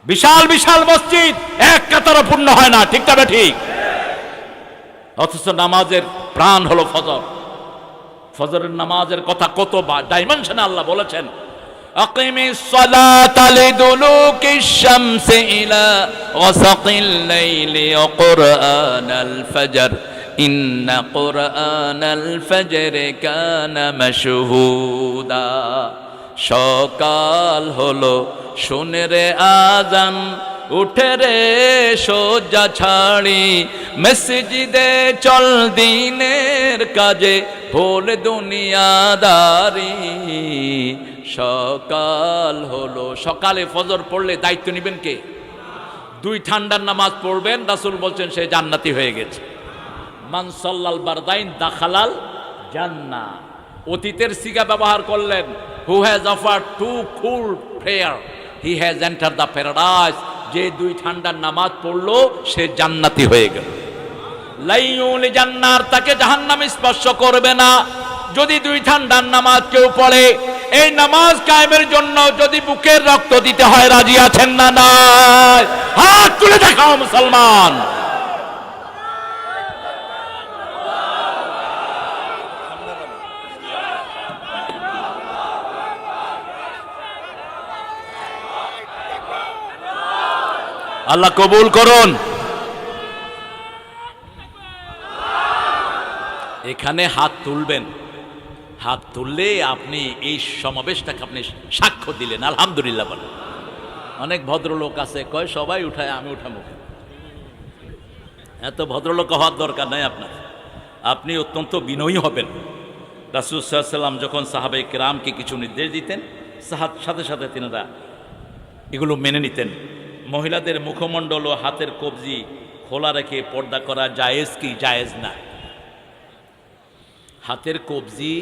বিশাল বিশাল মসজিদ, এক কাতারও পূর্ণ হয় না, ঠিক না ঠিক? অথচ নামাজের প্রাণ হলো ফজর। ফজরের নামাজের কথা কত ডাইমেনশনে আল্লাহ বলেছেন। আকিমিস সালাতা লিদুলুকিশ শামসি ইলা ওয়াসাকিল লাইলি ওয়া কুরআনাল ফাজর ইন্না কুরআনাল ফাজরি কানা মাশহুদা। সকাল হলো শুনে রে আজান, উঠে রে সোজা ছাড়ি, মসজিদে চল দিনের কাজে, ভুল দুনিয়াদারি। সকাল হলো, সকালে ফজর পড়লে দায়িত্ব নেবেন কে? 2 ঠান্ডার নামাজ পড়বেন, রাসূল বলছেন সে জান্নাতি হয়ে গেছে। মান সাল্লাল বারদাইন দাখালাল জান্নাহ। অতীতের সিগা ব্যবহার করলেন, who has offered 2 cool prayer he has enter the paradise. যে 2 ঠান্ডার নামাজ পড়লো সে জান্নাতি হয়ে গেল। লাইউল জান্নার, তাকে জাহান্নাম স্পর্শ করবে না। যদি 2 ঠান্ডার নামাজ কেউ পড়ে, এই নামাজ কায়েমের জন্য যদি বুকের রক্ত দিতে হয়, রাজি আছেন না? নাই? হাত তুলে দেখাও মুসলমান। আল্লাহ কবুল করুন। এখানে হাত তুলবেন, হাত তুললে আপনি এই সমাবেশটাকে আপনি সাক্ষ্য দিলেন, আলহামদুলিল্লাহ বলেন। অনেক ভদ্রলোক আছে, কয় সবাই উঠায়, আমি উঠাবো। এত ভদ্রলোক হওয়ার দরকার নাই আপনার। আপনি অত্যন্ত বিনয়ী হবেন। রাসূল সাল্লাল্লাহু আলাইহি ওয়াসাল্লাম যখন সাহাবায়ে কেরামকে কিছু নির্দেশ দিতেন, সাথে সাথে তিনারা এগুলো মেনে নিতেন। মহিলাদের মুখমণ্ডল ও হাতের কবজি খোলা রেখে পর্দা করা জায়েজ কি জায়েজ না? হাতের কবজি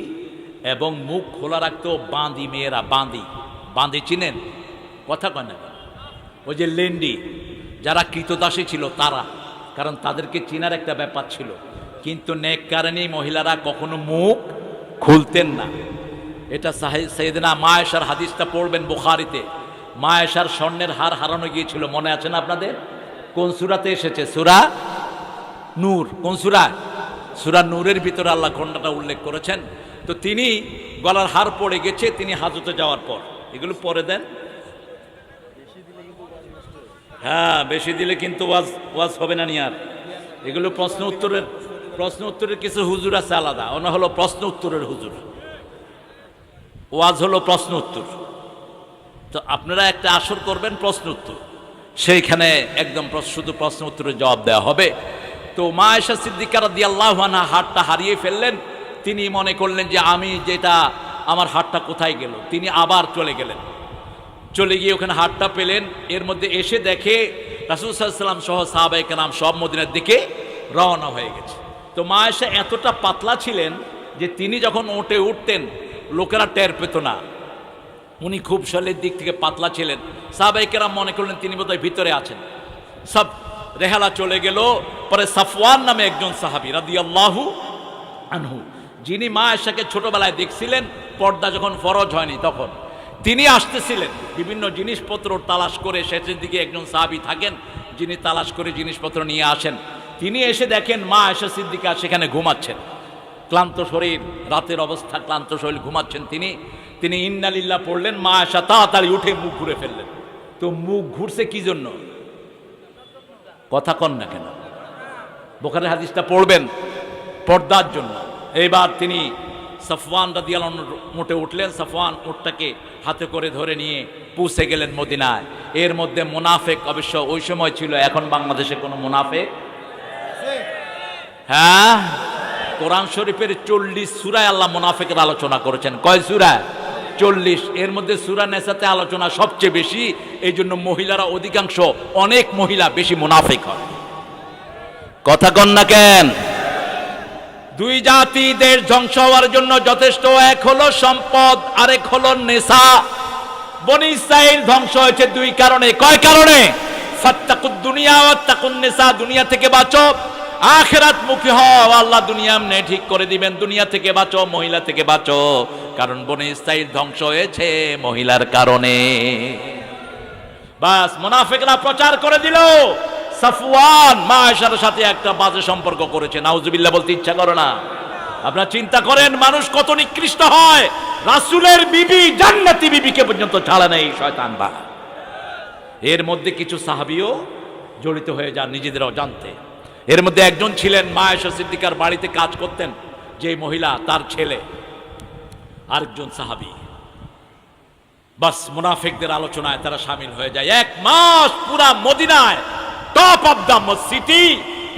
এবং মুখ খোলা রাখতো বাঁধি মেয়েরা। বাঁধি চিনেন? কথা কয় না? ওই যে লেন্ডি, যারা কৃতদাসী ছিল তারা, কারণ তাদেরকে চেনার একটা ব্যাপার ছিল। কিন্তু নেককারিনী মহিলারা কখনো মুখ খুলতেন না। এটা সাইয়েদনা মা আয়েশার হাদিসটা পড়বেন বুখারীতে। মা আয়েশার স্বর্ণের হার হারানো গিয়েছিল, মনে আছে না আপনাদের? কোন সূরাতে এসেছে? সূরা নূর। কোন সূরা? সূরা নূরের ভিতরে আল্লাহ ঘটনাটা উল্লেখ করেছেন। তো তিনি গলার হার পড়ে গেছে, তিনি হাজতে যাওয়ার পর। এগুলো পরে দেন। হ্যাঁ, বেশি দিলে কিন্তু ওয়াজ হবে না নিয়ার। এগুলো প্রশ্ন উত্তরের কিছু হুজুর আছে আলাদা, ওনা হলো প্রশ্ন উত্তরের হুজুর, ওয়াজ হলো প্রশ্ন উত্তর। তো আপনারা একটা আসর করবেন প্রশ্ন উত্তর, সেইখানে একদম শুধু প্রশ্ন উত্তরের জবাব দেওয়া হবে। তো মা আয়েশা সিদ্দিকা রাদিয়াল্লাহু আনহা হাতটা হারিয়ে ফেললেন। তিনি মনে করলেন যে আমি যেটা, আমার হাতটা কোথায় গেল। তিনি আবার চলে গেলেন, চলে গিয়ে ওখানে হাতটা পেলেন। এর মধ্যে এসে দেখে রাসূল সাল্লাল্লাহু আলাইহি ওয়াসাল্লাম সহ সাহাবায়ে কেরাম সব মদিনার দিকে রওনা হয়ে গেছে। তো মা আয়েশা এতটা পাতলা ছিলেন যে তিনি যখন ওঠে উঠতেন লোকেরা টের পেত না। উনি খুব শরীরের দিক থেকে পাতলা ছিলেন। সাহাবায়ে কেরাম মনে করলেন তিনি বোধহয় ভিতরে আছেন। সব রেহালা চলে গেল। পরে সাফওয়ান নামে একজন সাহাবী রাদিয়াল্লাহু আনহু, যিনি মা আয়েশাকে ছোটবেলায় দেখছিলেন, পর্দা যখন ফরজ হয়নি তখন, তিনি আসতেছিলেন বিভিন্ন জিনিসপত্র তালাশ করে। শেষের দিকে একজন সাহাবী থাকেন যিনি তালাশ করে জিনিসপত্র নিয়ে আসেন। তিনি এসে দেখেন মা আয়েশা সিদ্দিকা সেখানে ঘুমাচ্ছেন, ক্লান্ত শরীর, রাতের অবস্থা, ক্লান্ত শরীর, ঘুমাচ্ছেন তিনি ইন্না লিল্লাহ পড়লেন। মা আয়েশা তাড়াতাড়ি উঠে মুখ ঘুরে ফেললেন। তো মুখ ঘুরছে কি জন্য? কথা কন না কেন? বুখারীর হাদিসটা পড়বেন, পর্দার জন্য। এইবার তিনি সাফওয়ান রাদিয়াল্লাহু আনহু মোটে উঠলেন। সাফওয়ান উটটাকে হাতে করে ধরে নিয়ে পৌঁছে গেলেন মদিনায়। এর মধ্যে মুনাফিক অবশ্য ওই সময় ছিল, এখন বাংলাদেশে কোনো মুনাফিক? হ্যাঁ, কোরআন শরীফের 40 সূরায় আল্লাহ মুনাফিকের আলোচনা করেছেন। কয় সূরা? 40। এর মধ্যে সূরা নিসাতে আলোচনা সবচেয়ে বেশি। এই জন্য মহিলারা অধিকাংশ, অনেক মহিলা বেশি মুনাফিক হয়। কথা কন না কেন? 2 জাতি দেশ ধ্বংস হওয়ার জন্য যথেষ্ট। এক হলো সম্পদ, আরেক হলো নেশা। বনি ইসরাইল ধ্বংস হয়েছে 2 কারণে। কয় কারণে? ফাত্তাকুদ দুনিয়া ওয়াত্তাকুন নেশা। দুনিয়া থেকে বাঁচো, আখিরাত মুখী হও, আল্লাহ দুনিয়া এমনি ঠিক করে দিবেন। দুনিয়া থেকে বাঁচো, মহিলা থেকে বাঁচো। কারণ বনি ইসরাইল ধ্বংস হয়েছে মহিলার কারণে। বাস, মুনাফিকরা প্রচার করে দিল সাফওয়ান মা আয়েশার সাথে একটা বাজে সম্পর্ক করেছে। নাউজুবিল্লাহ বলতে ইচ্ছা করে না? আপনারা চিন্তা করেন মানুষ কত নিকৃষ্ট হয়, রাসূলের বিবি জান্নাতি বিবিকে পর্যন্ত ছাড়ে না এই শয়তান বা। এর মধ্যে কিছু সাহাবীও জড়িত হয়ে যান নিজেদের অজান্তে। এর মধ্যে একজন ছিলেন মা আয়েশা সিদ্দিকার বাড়িতে কাজ করতেন যে মহিলা, তার ছেলে আরেকজন সাহাবী। বাস মুনাফিকদের আলোচনায় তারা শামিল হয়ে যায়। 1 মাস পুরা মদিনায় টপ অফ দ্য সিটি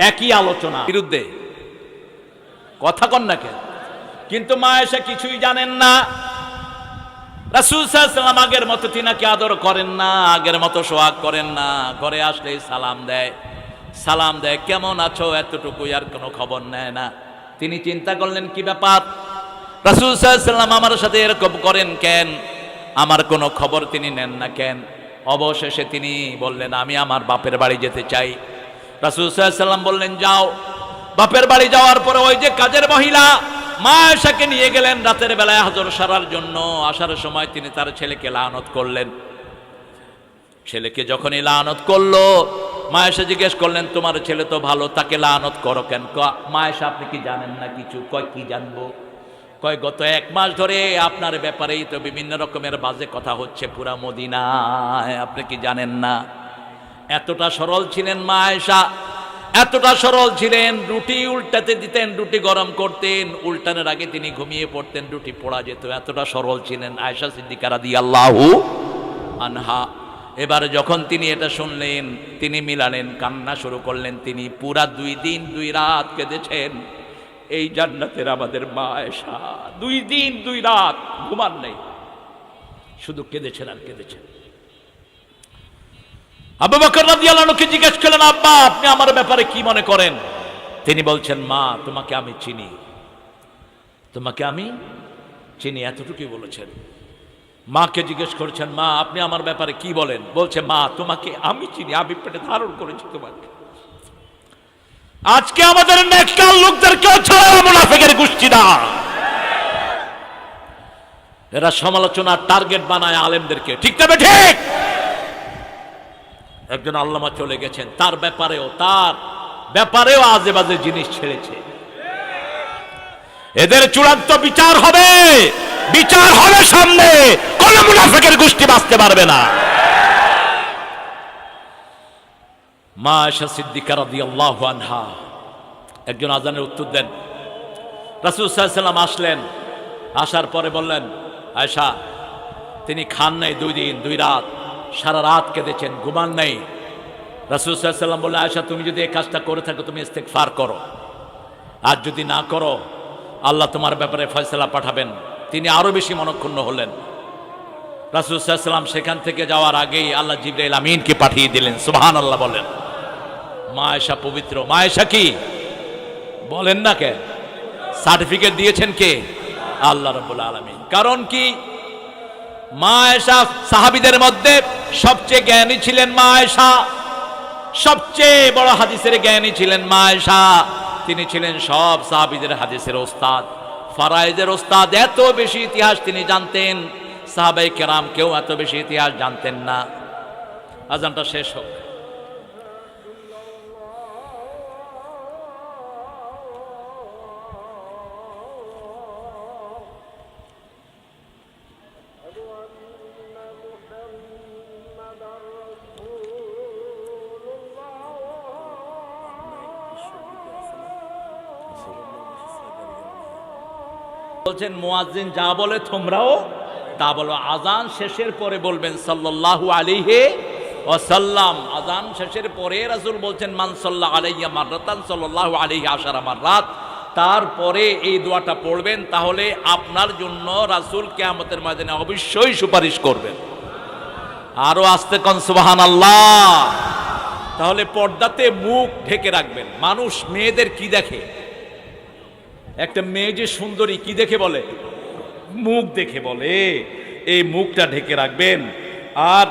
একই আলোচনা বিরুদ্ধে, কথা কন না কেন? কিন্তু মা আয়েশা কিছুই জানেন না। রাসূল সাল্লাল্লাহু আলাইহি ওয়াসাল্লাম আগের মতো তিনাকে আদর করেন না, আগের মতো সোহাগ করেন না। ঘরে আসলেই সালাম দেয়, কেমন আছো এতটুকু, আর কোনো খবর নেয় না। তিনি চিন্তা করলেন কি ব্যাপার, রাসূল সাল্লাল্লাহু আলাইহি ওয়াসাল্লাম আমার সাথে এরকম করেন কেন, আমার কোনো খবর তিনি নেন না কেন? অবশেষে তিনি বললেন আমি আমার বাপের বাড়ি যেতে চাই। রাসূল সাল্লাল্লাহু আলাইহি ওয়াসাল্লাম বললেন যাও। বাপের বাড়ি যাওয়ার পরে ওই যে কাজের মহিলা মা আয়েশাকে নিয়ে গেলেন রাতের বেলায় হজর সারার জন্য। আসার সময় তিনি তার ছেলেকে লানত করলেন। ছেলেকে যখনই লানত করলো, মা আয়েশা জিজ্ঞেস করলেন তোমার ছেলে তো ভালো, তাকে লানত করো কেন? মা আয়েশা আপনি কি জানেন না কিছু? কয় কি জানবো? কয় গত 1 মাস ধরে আপনার ব্যাপারেই তো বিভিন্ন রকমের বাজে কথা হচ্ছে পুরা মদিনায়, আপনি কি জানেন না? এতটা সরল ছিলেন মা আয়েশা, এতটা সরল ছিলেন। রুটি উল্টাতে দিতেন, রুটি গরম করতেন, উল্টানোর আগে তিনি ঘুমিয়ে পড়তেন, রুটি পোড়া যেত। এতটা সরল ছিলেন আয়েশা সিদ্দিকা রাদিয়াল্লাহু আনহা। এবারে যখন তিনি এটা শুনলেন, তিনি মিলালেন, কান্না শুরু করলেন। তিনি পুরা 2 দিন 2 রাত কেঁদেছেন। এই জান্নাতের আমাদের মা আয়েশা 2 দিন 2 রাত ঘুমান নেই, শুধু কেঁদেছেন আর কেঁদেছেন। আবু বকর রাদিয়াল্লাহু আনহুকে জিজ্ঞেস করলেন আব্বা আপনি আমার ব্যাপারে কি মনে করেন? তিনি বলছেন মা তোমাকে আমি চিনি, তোমাকে আমি চিনি, এতটুকুই বলেছেন। মাকে জিজ্ঞেস করছেন মা আপনি আমার ব্যাপারে কি বলেন? বলছে মা তোমাকে আমি চিনি, আমি পেটে ধারণ করেছি তোমাকে। আজকে আমাদের নেককার লোকদেরকে ছাড়া মুনাফিকের গোষ্ঠীরা, এরা সমালোচনার টার্গেট বানায় আলেমদেরকে, ঠিক না ঠিক? একজন আল্লামা চলে গেছেন, তার ব্যাপারেও আজে বাজে জিনিস ছেড়েছে। এদের চূড়ান্ত বিচার হবে সামনে, কোন মুনাফিকের গোষ্ঠী বাঁচতে পারবে না। মা আয়েশা সিদ্দিকা রাদিয়াল্লাহু আনহা একজন আজানের উত্তর দেন। রাসূল সাল্লাল্লাহু আলাইহি ওয়াসাল্লাম আসলেন, আসার পরে বললেন আয়েশা, তিনি খান নাই 2 দিন 2 রাত, সারা রাত কেঁদেছেন, ঘুমান নাই। রাসূল সাল্লাল্লাহু আলাইহি ওয়াসাল্লাম বললেন আয়েশা তুমি যদি এই কাজটা করে থাকো তুমি ইস্তেগফার করো, আর যদি না করো আল্লাহ তোমার ব্যাপারে ফয়সালা পাঠাবেন। তিনি আরো বেশি মনক্ষুণ্ণ হলেন। রাসূল সাল্লাল্লাহু আলাইহি ওয়াসাল্লাম সেখান থেকে যাওয়ার আগেই আল্লাহ জিবরাইল আমিনকে পাঠিয়ে দিলেন। সুবহানাল্লাহ বলেন। মা আয়েশা পবিত্র। মা আয়েশা কি বলেন না কে? সার্টিফিকেট দিয়েছেন কে? আল্লাহ রাব্বুল আলামিন। কারণ কি? মা আয়েশা সাহাবীদের মধ্যে সবচেয়ে জ্ঞানী ছিলেন মা আয়েশা, সবচেয়ে বড় হাদিসের জ্ঞানী ছিলেন মা আয়েশা। তিনি ছিলেন সব সাহাবীদের হাদিসের ওস্তাদ, ফারায়েজের ওস্তাদ। এত বেশি ইতিহাস তিনি জানতেন, সাহাবায়ে কেরাম কেউ এত বেশি ইতিহাস জানতেন না। আজানটা শেষ হোক। বলছেন মুয়াজ্জিন যা বলে তোমরাও তা বলো। আজান শেষের পরে বলবেন সাল্লাল্লাহু আলাইহি ওয়াসাল্লাম। আজান শেষের পরে রাসূল বলছেন মান সাল্লাল্লাহু আলাইহি মাররাতান সাল্লাল্লাহু আলাইহি আশারা মাররাত। তারপরে এই দোয়াটা পড়বেন, তাহলে আপনার জন্য রাসূল কিয়ামতের ময়দানে অবশ্যই সুপারিশ করবেন। আরো আস্তে কোন সুবহানাল্লাহ। তাহলে পর্দাতে মুখ ঢেকে রাখবেন। মানুষ মেয়েদের কি দেখে? একটা মেয়ে যে সুন্দরী কি দেখে বলে? মুখ দেখে বলে। এই মুখটা ঢেকে রাখবেন। আর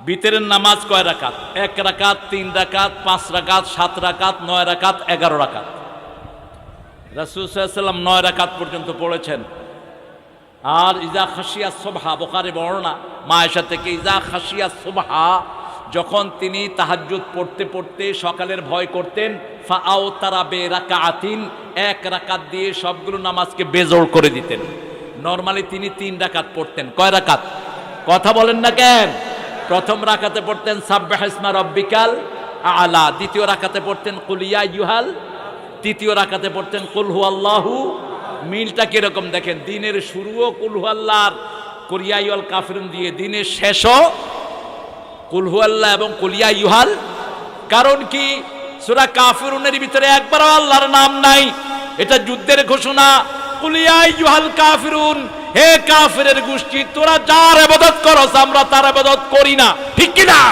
বিতরের নামাজ কয় রাকাত? 1 রাকাত, 3 রাকাত, 5 রাকাত, 7 রাকাত, 9 রাকাত, 11 রাকাত। রাসূল সাল্লাল্লাহু আলাইহি ওয়াসাল্লাম 9 রাকাত পর্যন্ত পড়েছেন। আর ইজা খাশিয়া সুবহা, বুখারী বর্ণনা মা আয়েশা থেকে, ইজা খাশিয়া সুবহা, যখন তিনি তাহাজ্জুদ পড়তে পড়তে সকালের ভয় করতেন, ফাআওতারা বিরাকাতিন, এক রাকাত দিয়ে সবগুলো নামাজকে বেজোড় করে দিতেন। নরমালি তিনি 3 রাকাত পড়তেন। কয় রাকাত? কথা বলেন না কেন? প্রথম রাকাতে পড়তেন সাব্বিহিসমা রাব্বিকাল আলা, দ্বিতীয় রাকাতে পড়তেন কুল ইয়া আইয়ুহাল, তৃতীয় রাকাতে পড়তেন কুল হুয়াল্লাহু। মিলটা কিরকম দেখেন, দিনের শুরুও কুল হুয়াল্লাহর কুল ইয়া আইয়ুহাল কাফিরুন দিয়ে, দিনের শেষও কুল হুয়াল্লাহ এবং কুল ইয়া আইয়ুহাল। কারণ কি? সূরা কাফিরুনের ভিতরে একবারও আল্লাহর নাম নাই, এটা যুদ্ধের ঘোষণা। কুল ইয়া আইয়ুহাল কাফিরুন, হে কাফিরের গোষ্ঠী, তোরা যার ইবাদত করস আমরা তার ইবাদত করি না, ঠিক কি না?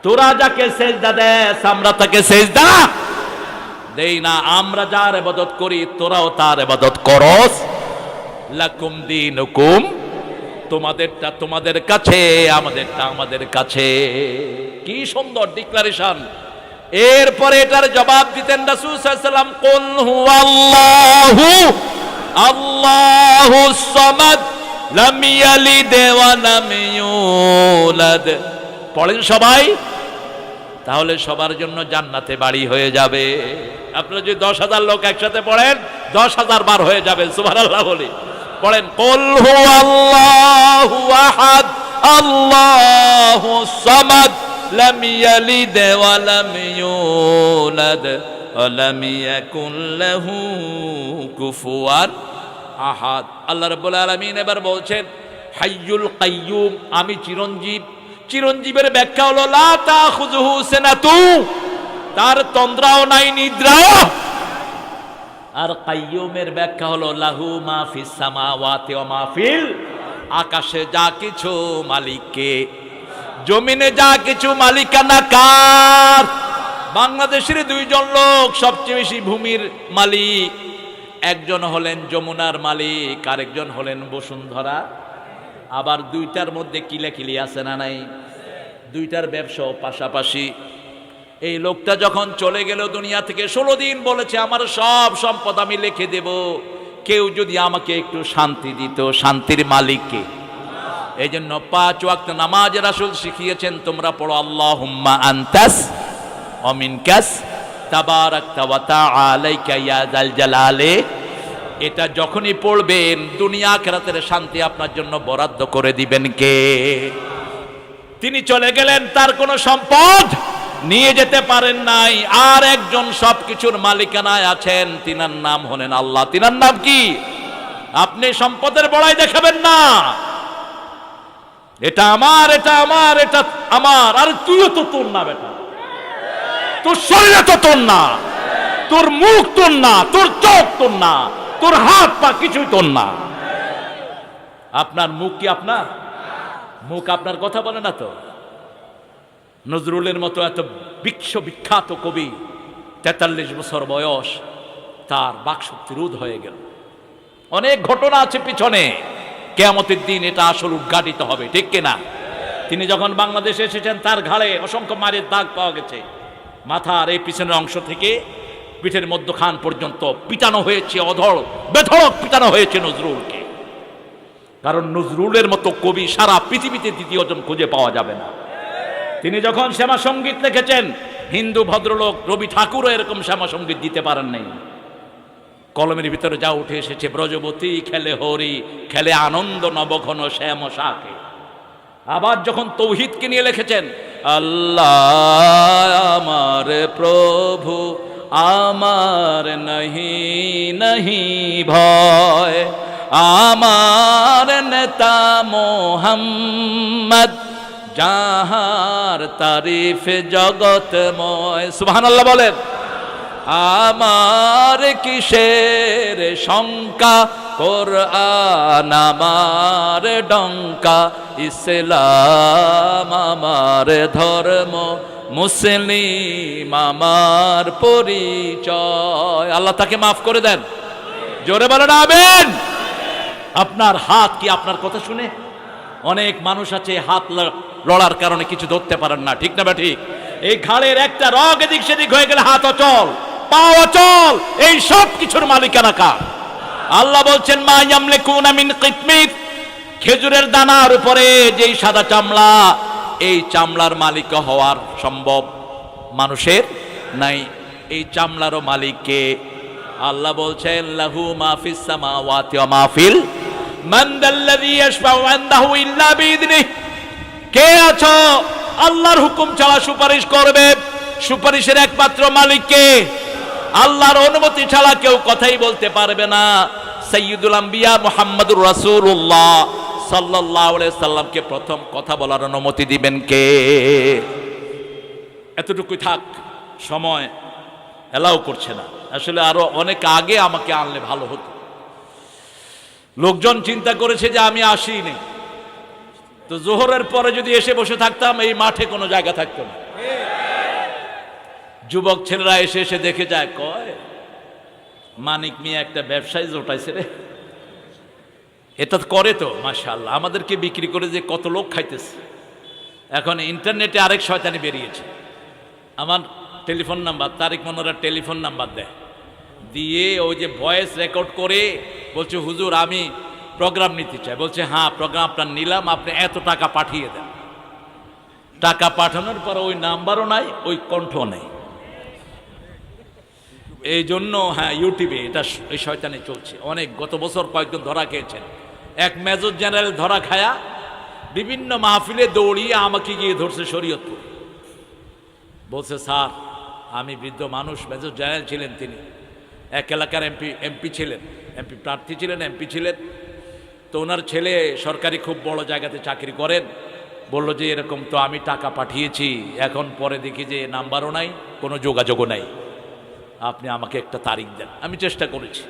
তোরা যাকে সেজদা দেস আমরা তাকে সেজদা দেই না, আমরা যার ইবাদত করি তোরাও তার ইবাদত করস। লাকুম দীনুকুম, তোমাদেরটা তোমাদের কাছে, আমাদেরটা আমাদের কাছে। কি সুন্দর ডিক্লারেশন। এরপরে এটার জবাব দিতেন রাসূল সাল্লাল্লাহু আলাইহি ওয়াসাল্লাম, কুল হুয়াল্লাহু আল্লাহুস সামাদ লাম ইয়ালিদ ওয়া লাম ইউলাদ। পড়েন সবাই, তাহলে সবার জন্য জান্নাতে বাড়ি হয়ে যাবে। আপনারা যদি 10,000 লোক একসাথে পড়েন 10,000 বার হয়ে যাবে। সুবহানাল্লাহ বলি। পড়েন কুল হুয়াল্লাহু আহাদ আল্লাহুস সামাদ লাম ইয়ালিদ ওয়া লাম ইউলাদ ওয়া লাম ইয়াকুল লাহু কুফুয়ান আহাদ। আল্লাহ রাব্বুল আলামিন এবার বলছেন হাইয়ুল কাইয়ুম, আমি চিরঞ্জীব। চিরঞ্জীবের ব্যাখ্যা হলো লা তাখুযুহু সিনাতু, তার তন্দ্রাও নাই নিদ্রাও। আর কাইয়ুমের ব্যাখ্যা হলো লাহু মা ফিস সামাওয়াতি ওয়া মা ফিল, আকাশে যা কিছু মালিককে, জমিনে যা কিছু মালিকানা কার? বাংলাদেশের 2 জন লোক সবচেয়ে বেশি ভূমির মালিক, একজন হলেন যমুনার মালিক, আরেকজন হলেন বসুন্ধরা। আবার 2টার মধ্যে কিলাকিলি আছে না নাই? 2টার ব্যবসাও পাশাপাশি। এই লোকটা যখন চলে গেল দুনিয়া থেকে, 16 দিন বলেছে আমার সব সম্পদ আমি লিখে দেব, কেউ যদি আমাকে একটু শান্তি দিত। শান্তির মালিককে। এই জন্য 5 ওয়াক্ত নামাজ রাসূল শিখিয়েছেন, তোমরা পড়ো আল্লাহুম্মা আনতাস ওয়া মিনকাস তাবারাকতা ওয়া তাআলাইকা ইয়া যাল জালালে। এটা যখনই পড়বেন দুনিয়া আখিরাতের শান্তি আপনার জন্য বরাদ্দ করে দিবেন কে? তিনি চলে গেলেন, তার কোনো সম্পদ নিয়ে যেতে পারেন নাই। আর একজন সবকিছুর মালিকানায় আছেন, তিনার নাম হলেন আল্লাহ। তিনার নাম কি? আপনি সম্পদের বড়াই দেখাবেন না, এটা আমার, এটা আমার, এটা আমার। আর তুইও তো তোর না বেটা, তোর শরীরে তো তোর না, তোর মুখ তোর না, তোর চোখ তোর না, তোর হাত পা কিছুই তোর না। আপনার মুখ কি আপনার? মুখ আপনার কথা বলে না তো। নজরুলের মতো এত বিখ্যাত কবি, 43 বছর বয়স, তার বাকশক্তি রোধ হয়ে গেল। অনেক ঘটনা আছে পিছনে, কিয়ামতের দিন এটা আসল উদ্ঘাটিত হবে, ঠিক কিনা? তিনি যখন বাংলাদেশে এসেছেন, তার ঘাড়ে অসংখ্য মারের দাগ পাওয়া গেছে। মাথার এই পিছনের অংশ থেকে পিঠের মধ্যখান পর্যন্ত পিটানো হয়েছে, অধড় বেধড়ক পিটানো হয়েছে নজরুলকে। কারণ নজরুলের মতো কবি সারা পৃথিবীতে দ্বিতীয়জন খুঁজে পাওয়া যাবে না। তিনি যখন শ্যামা সঙ্গীত লিখেছেন, হিন্দু ভদ্রলোক রবি ঠাকুরও এরকম শ্যামা সঙ্গীত দিতে পারেন নাই। কলমের ভিতরে যা উঠে এসেছে, ব্রজবতী খেলে হরি, খেলে আনন্দ নবঘন শ্যাম শাকে। আবার যখন তৌহিদকে নিয়ে লিখেছেন, আল্লাহ আমার প্রভু আমার নহি নহি ভয়, আমার নেতা মোহাম্মদ যাহার তারিফ জগতময়। সুবহানাল্লাহ বলেন। আমার কিসের শঙ্কা, কোরআন আমার ডঙ্কা, ইসলাম আমার ধর্ম, মুসলিম আমার পরিচয়। আল্লাহ তাকে মাফ করে দেন। জোরে বলেন আমিন। আপনার হাত কি আপনার কথা শুনে? অনেক মানুষ আছে হাত লড়ার কারণে কিছু ধরতে পারেন না, ঠিক না বা ঠিক? এই ঘাড়ের একটা রগ এদিক সেদিক হয়ে গেলে হাত অচল, পা অচল। এই সব কিছুর মালিকানা কার? আল্লাহ বলছেন মা ইয়ামলিকুনা মিন কিতমির, খেজুরের দানার উপরে যেই সাদা চামড়া, এই চামড়ার মালিক হওয়ার সম্ভব মানুষের নাই। এই চামড়ারও মালিক কে? আল্লাহ বলছেন লাহু মা ফিস সামাওয়াতি ওয়া মা ফিল মান দাল্লাযী ইয়াশফাউ ইনদাহু ইল্লা বিইذনিহি। কে আছো আল্লাহর হুকুম ছাড়া সুপারিশ করবে? সুপারিশের একমাত্র মালিক কে? আল্লাহর অনুমতি ছাড়া কেউ কথাই বলতে পারবে না। সাইয়্যিদুল আম্বিয়া মুহাম্মদুর রাসূলুল্লাহ সাল্লাল্লাহু আলাইহি সাল্লামকে প্রথম কথা বলার অনুমতি দিবেন কে? এতটুকুই থাক, সময় এলাও করছে না। আসলে আরো অনেক আগে আমাকে আনলে ভালো হতো। লোকজন চিন্তা করেছে যে আমি আসিনি, তো জোহরের পরে যদি এসে বসে থাকতাম এই মাঠে কোনো জায়গা থাকতো না। যুবক ছেলেরা এসে এসে দেখে যায়, কয় মানিক মিয়া একটা ব্যবসায়ী জোটাইছে রে। এটা করে তো মাশাআল্লাহ, আমাদেরকে বিক্রি করে যে কত লোক খাইতেছে। এখন ইন্টারনেটে আরেক শয়তানি বেরিয়েছে, আমার টেলিফোন নাম্বার, তারিক মনোয়ারের টেলিফোন নাম্বার দেয়, দিয়ে ওই যে ভয়েস রেকর্ড করে বলছে হুজুর আমি প্রোগ্রাম নিতে চাই। বলছে হ্যাঁ প্রোগ্রাম আপনার নিলাম, আপনি এত টাকা পাঠিয়ে দেন। টাকা পাঠানোর পর ওই নাম্বারও নাই, ওই কণ্ঠও নেই। এই জন্য হ্যাঁ ইউটিউবে এটা এই শয়তানি চলছে অনেক। গত বছর কয়েকজন ধরা খেয়েছেন। এক মেজর জেনারেল ধরা খায়া বিভিন্ন মাহফিলে দৌড়িয়ে আমাকে গিয়ে ধরছে শরীয়তপুর। বলছে স্যার আমি বৃদ্ধ মানুষ, মেজর জেনারেল ছিলেন তিনি, এক এলাকার এমপি ছিলেন, এমপি প্রার্থী ছিলেন, এমপি ছিলেন। তো ওনার ছেলে সরকারি খুব বড় জায়গাতে চাকরি করেন। বলল যে এরকম তো আমি টাকা পাঠিয়েছি, এখন পরে দেখি যে নাম্বারও নাই, কোনো যোগাযোগও নাই, আপনি আমাকে একটা তারিখ দেন। আমি চেষ্টা করেছি।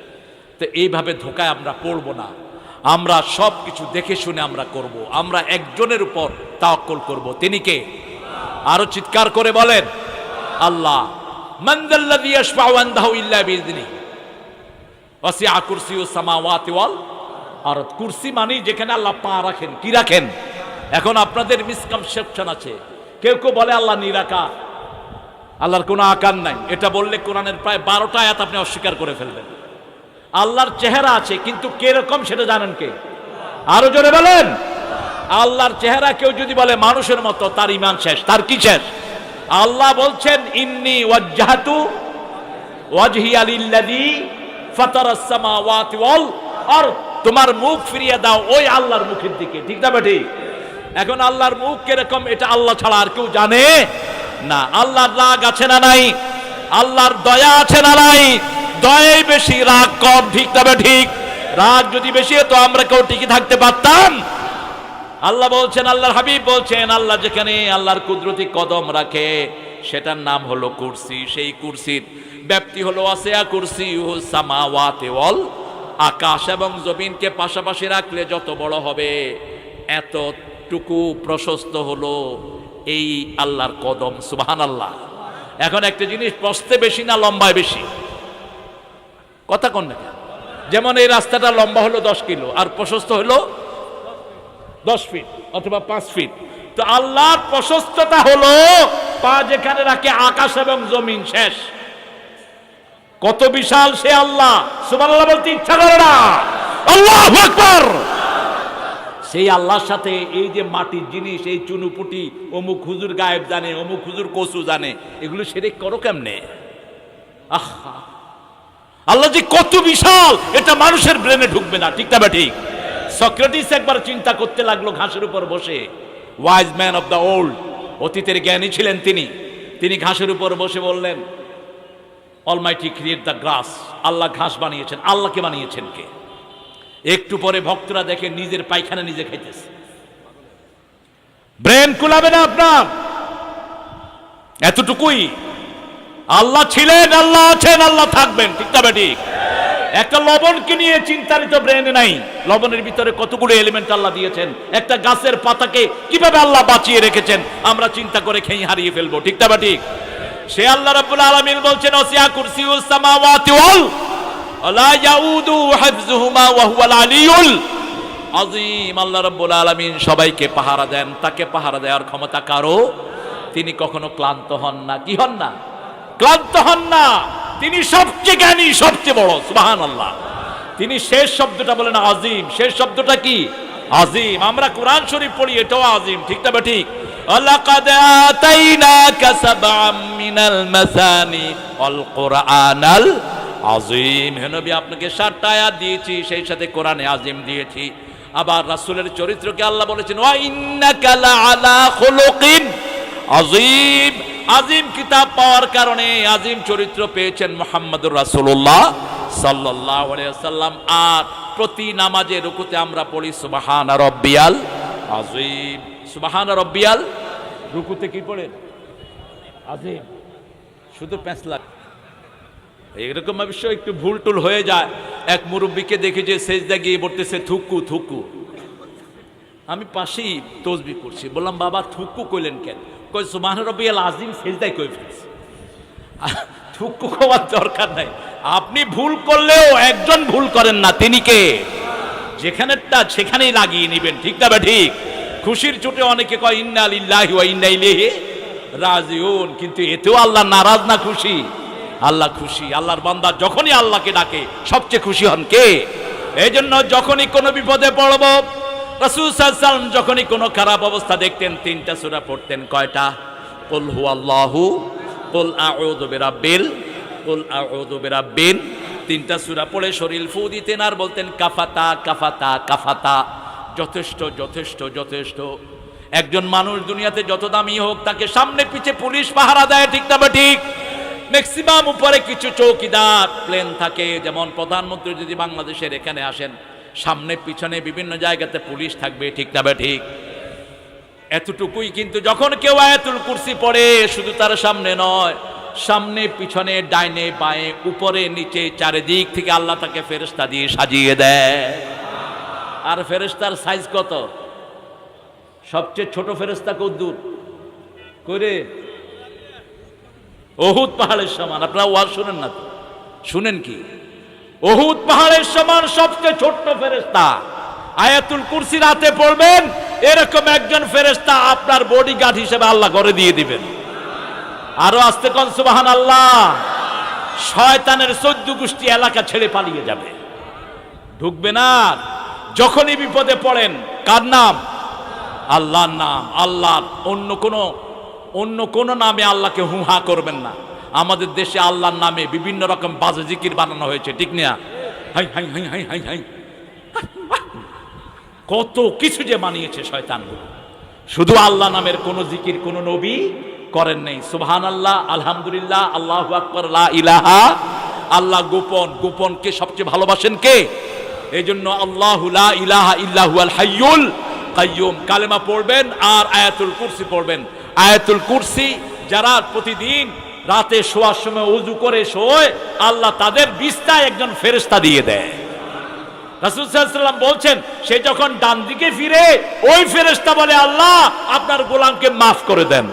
তো এইভাবে ধোকায় আমরা পড়ব না, আমরা সব কিছু দেখে শুনে আমরা করব। আমরা একজনের উপর তাওয়াক্কুল করব, তিনি কে? আরো চিৎকার করে বলেন আল্লাহ। মান যাল্লাযী ইয়াশফাউ ইনদাহু ইল্লা বিইذনিহি ওয়াসিআ কুরসিয়ুস সামাওয়াতি ওয়াল আরদ। কুরসি মানে যেখানে আল্লাহ পা রাখেন। কি রাখেন? এখন আপনাদের মিসকনসেপশন আছে, কেউ কেউ বলে আল্লাহ নিরাকার, আল্লাহর কোনো আকার নাই। এটা বললে কোরআনের প্রায় 12টা আয়াত আপনি অস্বীকার করে ফেলবেন। আল্লাহর চেহারা আছে, কিন্তু কিরকম সেটা জানেন কে? আরো জোরে বলেন। আল্লাহর চেহারা কেউ যদি বলে মানুষের মতো, তার ঈমান শেষ। তার কি শেষ? আল্লাহ বলছেন ইন্নী ওয়াজ্জাহতু ওয়াজহিয়া লিল্লাযী ফাতারাস সামাওয়াতি ওয়াল আরদ। তোমার মুখ ফিরিয়ে দাও ওই আল্লাহর মুখের দিকে। ঠিক না বেটি? এখন আল্লাহর মুখ কিরকম এটা আল্লাহ ছাড়া আর কেউ জানে না। আল্লাহর রাগ আছে না নাই? আল্লাহর দয়া আছে না নাই? দয়াই বেশি, রাগ কম। ঠিক না ঠিক? রাগ যদি বেশি হতো আমরা কেউ টিকে থাকতে পারতাম? আল্লাহ বলছেন, আল্লাহর হাবিব বলছেন, আল্লাহ যেখানে আল্লাহর কুদরতি কদম রাখে সেটার নাম হলো কুরসি। সেই কুরসির ব্যাপ্তি হলো ওয়াসিআ কুরসিয়ুস সামাওয়াতি ওয়াল, আকাশ এবং জমিনকে পাশাপাশি রাখলে যত বড় হবে এতটুকু প্রশস্ত হলো এই আল্লাহর কদম। সুবহানাল্লাহ। এখন একটা জিনিস, প্রস্থে বেশি না লম্বায় বেশি? কথা কোন না? যেমন এই রাস্তাটা লম্বা হলো 10 কিলো আর প্রশস্ত হলো 10 ফিট অথবা 5 ফিট। তো আল্লাহর প্রশস্ততা হলো পা যেখানে রাখে আকাশ এবং জমিন শেষ। কত বিশাল সে আল্লাহ! সুবহানাল্লাহ বলতে ইচ্ছা করে না? আল্লাহু আকবার। সেই আল্লাহর সাথে এই যে মাটির জিনিস, এই চুনুপুটি, অমুক হুজুর গায়েব জানে, অমুক হুজুর কসু জানে, এগুলো শিরক করো কেমনে? আহা, আল্লাহ যে কত বিশাল এটা মানুষের ব্রেনে ঢুকবে না। ঠিক না ঠিক? সক্রেটিস একবার চিন্তা করতে লাগলো ঘাসের উপর বসে। Wise man of the old, অতীতের জ্ঞানী ছিলেন তিনি ঘাসের উপর বসে বললেন অলমাইটি ক্রিয়েট দ্য গ্রাস। আল্লাহ ঘাস বানিয়েছেন। আল্লাহকে বানিয়েছেন কে? একটু পরে ভক্তরা দেখে নিজের পায়খানা নিজে খাইতেছে। ব্রেন কুলাবে না আপনার? এতটুকুই। আল্লাহ ছিলেন, আল্লাহ আছেন, আল্লাহ থাকবেন। ঠিক না ঠিক? একটা লবণকে নিয়ে চিন্তারিত ব্রেনে নাই। লবণের ভিতরে কতগুলো এলিমেন্ট আল্লাহ দিয়েছেন। একটা গাছের পাতাকে কিভাবে আল্লাহ বাঁচিয়ে রেখেছেন আমরা চিন্তা করে খেয়ে হারিয়ে ফেলবো। ঠিক না ঠিক? সে আল্লাহ রাব্বুল আলামিন বলছেন ওয়াসিআ কুরসিয়ুস সামাওয়াতি ওয়াল লা ইয়াউদু হিফযুহুমা ওয়া হুয়াল আলিয়ুল আযীম। আল্লাহ রাব্বুল আলামিন সবাইকে পাহারা দেন। তাকে পাহারা দেওয়ার ক্ষমতা কারো? তিনি কখনো ক্লান্ত হন না। কি হন না? ক্লান্ত হন না। তিনি সবচেয়ে জ্ঞানী, সবচেয়ে বড়। সুবহানাল্লাহ। তিনি শেষ শব্দটা বলেন আযীম। শেষ শব্দটা কি? আযীম। আমরা কোরআন শরীফ পড়ি, এটাও আযীম। ঠিক না ঠিক? ওয়ালাকাদ আতাইনাকা সাবআম মিনাল মাসানি ওয়াল কুরআনাল আযীম। হে নবী, আপনাকে 7টা আয়াত দিয়েছি, সেই সাথে কোরআনে আযীম দিয়েছি। আবার রাসূলের চরিত্রকে আল্লাহ বলেছেন ওয়া ইন্নাকা লাআলা খুলুকিন আযীম। আযীম কিতাব পাওয়ার কারণে আযীম চরিত্র পেয়েছেন মুহাম্মদুর রাসূলুল্লাহ সাল্লাল্লাহু আলাইহি ওয়াসাল্লাম। আর প্রতি নামাজে রুকুতে আমরা পড়ি সুবহান রাব্বিয়াল আযীম। সুবহান রাব্বিয়াল, রুকুতে কি পড়েন? আযীম। শুধু পেঁচলা এরকম বিষয় একটু ভুল টুল হয়ে যায়। এক মুরব্বীকে দেখে যে সেজদা গিয়ে পড়তেছে থুকু থুকু, আমি পাশেই তসবিহ করছি, বললাম বাবা থুকু কইলেন কেন? কই সুবহান রাব্বিয়াল আযীম সেজদাই কই ফেলছে। থুকু হওয়ার দরকার নাই। আপনি ভুল করলেও একজন ভুল করেন না, তিনি কে? যেখানেরটা সেখানেই লাগিয়ে নেবেন, ঠিক না বা ঠিক? খুশির চোটে অনেকে কয় ইন্না লিল্লাহি ওয়া ইন্না ইলাইহি রাজিউন, কিন্তু এতেও আল্লাহ নারাজ না খুশি? আল্লাহ খুশি। আল্লাহর বান্দা যখনই আল্লাহকে ডাকে সবচেয়ে খুশি হন কে? এই জন্য যখনই কোনো বিপদে পড়ব, রাসূল সাল্লাল্লাহু আলাইহি ওয়াসাল্লাম যখনই কোনো খারাপ অবস্থা দেখতেন 3টা সূরা পড়তেন। কয়টা? কুল হুয়াল্লাহু, কুল আউযু বিরাব্বিল, কুল আউযু বিরাব্বিন। 3টা সূরা পড়ে শরীর ফু দিতেন আর বলতেন কাফাতা কাফাতা কাফাতা, যথেষ্ট যথেষ্ট যথেষ্ট। একজন মানুষ দুনিয়াতে যত দামি হোক, তাকে সামনে পিছে পুলিশ পাহারা দেয়, ঠিক না বা ঠিক? ম্যাক্সিমাম উপরে কিছু চৌকিদার প্লেন থাকে, যেমন প্রধানমন্ত্রী যদি বাংলাদেশের এখানে আসেন, সামনে পিছনে বিভিন্ন জায়গাতে পুলিশ থাকবে, ঠিক না বা ঠিক? এতটুকুই। কিন্তু যখন কেউ আয়াতুল কুরসি পড়ে, শুধু তার সামনে নয়, সামনে পিছনে ডাইনে বাঁয়ে উপরে নিচে চারিদিক থেকে আল্লাহ তাকে ফেরেশতা দিয়ে সাজিয়ে দেয়। আর ফেরেশতার সাইজ কত? সবচেয়ে ছোট ফেরেশতা কদ্দুর করে? উহুদ পাহাড়ের সমান। আপনারা ওয়াজ শুনেন না তো? শুনেন কি? উহুদ পাহাড়ের সমান সবচেয়ে ছোট্ট ফেরেশতা। আয়াতুল কুরসি রাতে পড়বেন, এরকম একজন ফেরেশতা আপনার বডিগার্ড হিসেবে আল্লাহ করে দিয়ে দিবেন। আরো আস্তে কোন সুবহানাল্লাহ। শয়তানের 14 গোষ্ঠী এলাকা ছেড়ে পালিয়ে যাবে, ঢুকবে না। যখনই বিপদে পড়েন কার নাম? আল্লাহর নাম। আল্লাহর অন্য কোন নামে আল্লাহকে হুহা করবেন না। আমাদের দেশে আল্লাহর নামে বিভিন্ন রকম বাজে জিকির বানানো হয়েছে, ঠিক না? High high high high high high, কত কিছু যে বানিয়েছে শয়তান। শুধু আল্লাহ নামের কোন জিকির কোন নবী করেন নাই। সুবহানাল্লাহ, আলহামদুলিল্লাহ, আল্লাহু আকবার, লা ইলাহা। আল্লাহ গোপন, গোপনকে সবচেয়ে ভালোবাসেন কে? এই জন্য আল্লাহু লা ইলাহা ইল্লা হুয়াল হাইয়ুল কাইয়ুম কালেমা পড়বেন আর আয়াতুল কুরসি পড়বেন। আয়াতুল কুরসি যারা প্রতিদিন রাতে শোয়ার সময় ওযু করে শোয়, আল্লাহ তাদের বিছানায় একজন ফেরেশতা দিয়ে দেয়। রাসূল সাল্লাল্লাহু আলাইহি ওয়াসাল্লাম বলছেন, সে যখন ডান দিকে ফিরে, ওই ফেরেশতা বলে আল্লাহ আপনার গোলামকে মাফ করে দেন।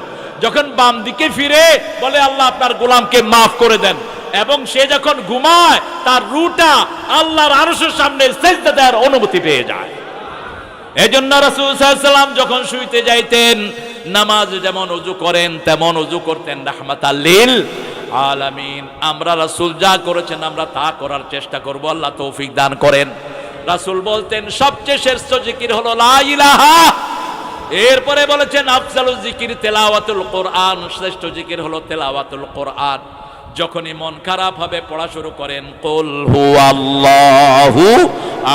যখন বাম দিকে ফিরে, বলে আল্লাহ আপনার গোলামকে মাফ করে দেন। এবং সে যখন ঘুমায়, তার রূহটা আল্লাহর আরশের সামনে সিজদা দেওয়ার অনুমতি পেয়ে যায়। এজন্য রাসূল সাল্লাল্লাহু আলাইহি ওয়াসাল্লাম যখন শুইতে যাইতেন, নামাজ যেমন ওযু করেন তেমন ওযু করতেন রাহমাতাল লিল আলামিন। আমরা রাসূল যা করেছেন আমরা তা করার চেষ্টা করব, আল্লাহ তৌফিক দান করেন। রাসূল বলতেন সবচেয়ে শ্রেষ্ঠ জিকির হলো লা ইলাহা। এরপরে বলেছেন আফজালুজ জিকির তেলাওয়াতুল কোরআন, শ্রেষ্ঠ জিকির হলো তেলাওয়াতুল কোরআন। যখনই মন খারাপ হবে পড়া শুরু করেন কুল হুয়াল্লাহু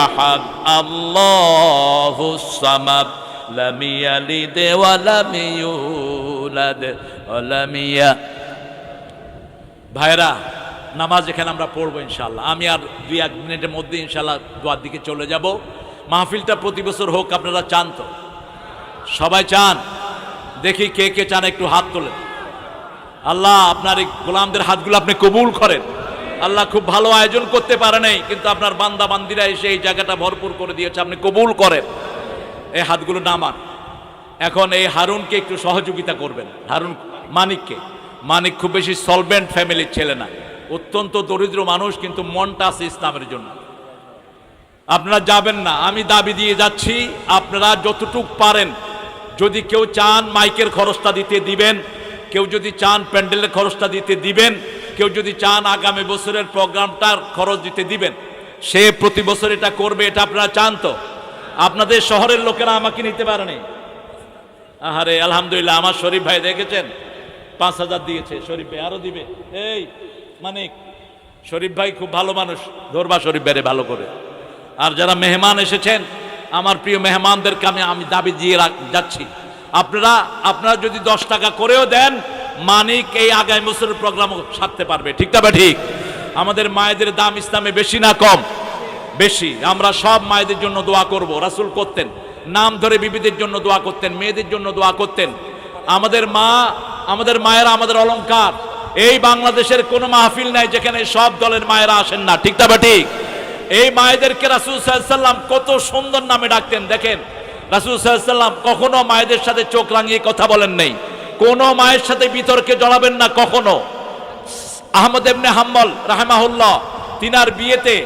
আহাদ আল্লাহুস সামাদ লাম ইয়ালিদ ওয়া লাম ইউলাদ ওয়া লাম ইয়া। ভাইরা, নামাজ এখানে আমরা পড়বো ইনশাআল্লাহ। আমি আর 2-1 মিনিটের মধ্যে ইনশাআল্লাহ দোয়ার দিকে চলে যাব। মাহফিলটা প্রতি বছর হোক, আপনারা চান তো? সবাই চান? দেখি কে কে চান, একটু হাত তোলেন। আল্লাহ আপনার এই গোলামদের হাতগুলো আপনি কবুল করেন। আল্লাহ খুব ভালো আয়োজন করতে পারে নাই, কিন্তু আপনার বান্দা বান্দিরা এসে এই জায়গাটা ভরপুর করে দিয়েছে, আপনি কবুল করেন। এই হাতগুলো নামান। এখন এই হারুনকে একটু সহযোগিতা করবেন। হারুন মানিককে। মানিক খুব বেশি সলভেন্ট ফ্যামিলির ছেলে না, অত্যন্ত দরিদ্র মানুষ, কিন্তু মনটা আছে ইসলামের জন্য। আপনারা যাবেন না, আমি দাবি দিয়ে যাচ্ছি, আপনারা যতটুক পারেন, যদি কেউ চান মাইকের খরচটা দিতে দিবেন, কেউ যদি চান প্যান্ডেলের খরচটা দিতে দিবেন, কেউ যদি চান আগামী বছরের প্রোগ্রামটার খরচ দিতে দিবেন। সে প্রতি বছর এটা করবে, এটা আপনারা চান তো? আপনাদের শহরের লোকেরা আমাকে নিতে পারেনি, আহারে আলহামদুলিল্লাহ, আমার শরীফ ভাই দেখেছেন 5,000 দিয়েছে, শরীফ ভাই আরো দিবে। এই মানিক, শরীফ ভাই খুব ভালো মানুষ, ধরবা শরীফ ভাইরে ভালো করে। আর যারা মেহমান এসেছেন, আমার প্রিয় মেহমানদেরকে আমি দাবি দিয়ে যাচ্ছি, আপনারা যদি 10 টাকা করেও দেন, মানিক এই আগামী বছরের প্রোগ্রাম সারতে পারবে। ঠিক না ঠিক? আমাদের মায়েদের দাম ইসলামে বেশি না কম? বেশি। আমরা সব মায়েদের জন্য দোয়া করব। রাসূল করতেন, নাম ধরে বিবিদের জন্য দোয়া করতেন, মেয়েদের জন্য দোয়া করতেন। আমাদের মায়েরা আমাদের অলংকার। এই বাংলাদেশের কোনো মাহফিল নাই যেখানে সব দলের মায়েরা আসেন না। ঠিক না ঠিক? এই মায়েদেরকে রাসূল সাল্লাল্লাহু আলাইহি ওয়াসাল্লাম কত সুন্দর নামে ডাকতেন। দেখেন, রাসূল সাল্লাল্লাহু আলাইহি ওয়াসাল্লাম কখনো মায়েদের সাথে চোখ রাঙিয়ে কথা বলেন নাই, কোনো মায়ের সাথে বিতর্কে জড়াবেন না কখনো। আহমদ ইবনে হাম্বল রাহিমাহুল্লাহ, তিনার বিয়েতে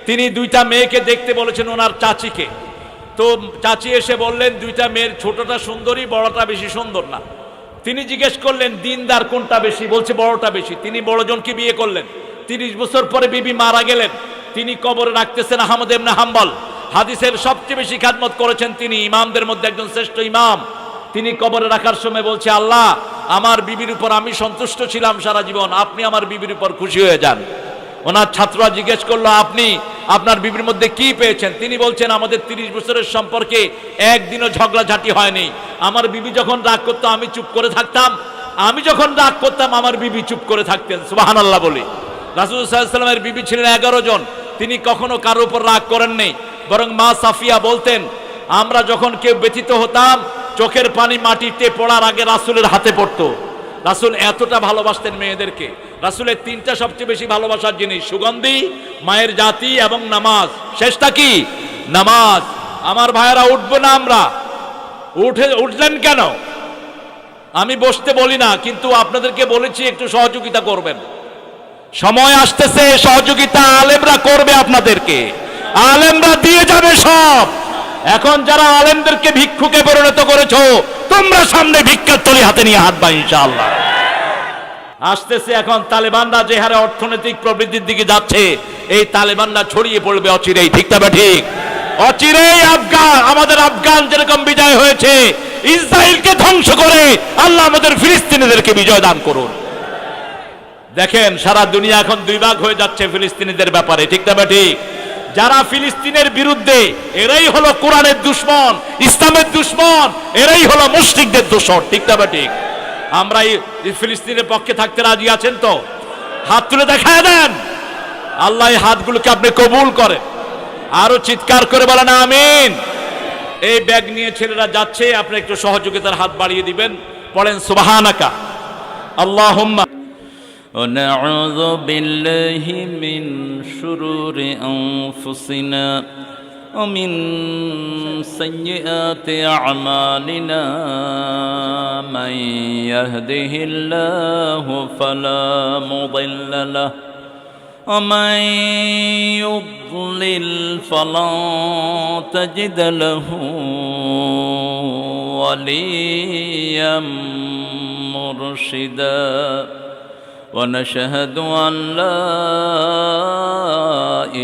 তিনি 2টা মেয়েকে দেখতে বলেছেন ওনার চাচিকে। তো চাচি এসে বললেন, 2টা মেয়ের ছোটটা সুন্দরী, বড়টা বেশি সুন্দর না। তিনি জিজ্ঞেস করলেন, দিনদার কোনটা বেশি? বলছে বড়টা বেশি। তিনি বড়জনকে বিয়ে করলেন। 30 বছর পরে বিবি মারা গেলেন, তিনি কবরে রাখতেছেন আহমদ ইবনে হাম্বল। হাদিসের সবচেয়ে বেশি খেদমত করেছেন তিনি, ইমামদের মধ্যে একজন শ্রেষ্ঠ ইমাম। তিনি কবরে রাখার সময় বলছে, আল্লাহ, আমার বিবির উপর আমি সন্তুষ্ট ছিলাম সারা জীবন, আপনি আমার বিবির উপর খুশি হয়ে যান। ওনার ছাত্ররা জিজ্ঞেস করলো, আপনি আপনার বিবির মধ্যে কি পেয়েছেন? তিনি বলছেন, আমাদের 30 বছরের সম্পর্কে একদিনও ঝগড়াঝাটি হয়নি। আমার বিবি যখন রাগ করতো আমি চুপ করে থাকতাম, আমি যখন রাগ করতাম আমার বিবি চুপ করে থাকতেন। সুবহানাল্লাহ বলি। রাসূল সাল্লাল্লাহু আলাইহি ওয়াসাল্লামের বিবি ছিলেন 11 জন, তিনি কখনো কারো উপর রাগ করেননি। বরং মা সাফিয়া বলতেন, আমরা যখন কেউ ব্যথিত হতাম, চোখের পানি মাটিতে পড়ার আগে রাসূলের হাতে পড়তো। রাসূল এতটা ভালোবাসতেন মেয়েদেরকে। রাসূলের 3টা সবচেয়ে বেশি ভালোবাসার জিনিস, সুগন্ধি, মায়ের জাতি এবং নামাজ। শেষটা কি? নামাজ। আমার ভাইয়েরা, উঠবো না আমরা? উঠলেন কেন? আমি বসতে বলি না, কিন্তু আপনাদেরকে বলেছি একটু সহযোগিতা করবেন। সময় আসতেছে, সহযোগিতা আলেমরা করবে আপনাদেরকে, আলেমরা দিয়ে যাবে সব। এখন যারা আলেমদেরকে ভিক্ষুকে পরিণত করেছো, তোমরা সামনে ভিক্ষার থলি হাতে নিয়ে হাঁটবা ইনশাআল্লাহ। আসতেছে এখন তালেবানরা যে হারে অর্থনৈতিক প্রবৃদ্ধির দিকে যাচ্ছে, এই তালেবানরা ছড়িয়ে পড়বে অচিরেই। ঠিক না ঠিক? অচিরেই আমাদের আফগান যেরকম বিজয় হয়েছে, ইসরায়েলকে ধ্বংস করে আল্লাহ আমাদের ফিলিস্তিনিদেরকে বিজয় দান করুন। দেখেন, সারা দুনিয়া এখন 2 ভাগ হয়ে যাচ্ছে ফিলিস্তিনিদের ব্যাপারে। ঠিক না ঠিক? যারা ফিলিস্তিনের বিরুদ্ধে, এরাই হলো কোরআনের দুশমন, ইসলামের দুশমন, এরাই হলো মুশরিকদের দোসর। ঠিক না ঠিক? আমরা এই ফিলিস্তিনের পক্ষে থাকতে রাজি আছেন তো? হাত তুলে দেখায় দেন। আল্লাহ এই হাতগুলোকে আপনি কবুল করেন। আরো চিৎকার করে বলেন আমিন। এই ব্যাগ নিয়ে ছেলেরা যাচ্ছে, আপনি একটু সহযোগিতার হাত বাড়িয়ে দিবেন। পড়েন সুবহানাকা আল্লাহুম্মা। ونعوذ بالله من شرور أنفسنا ومن سيئات أعمالنا من يهده الله فلا مضل له ومن يضلل فلن تجد له وليا مرشدا ونشهد أن لا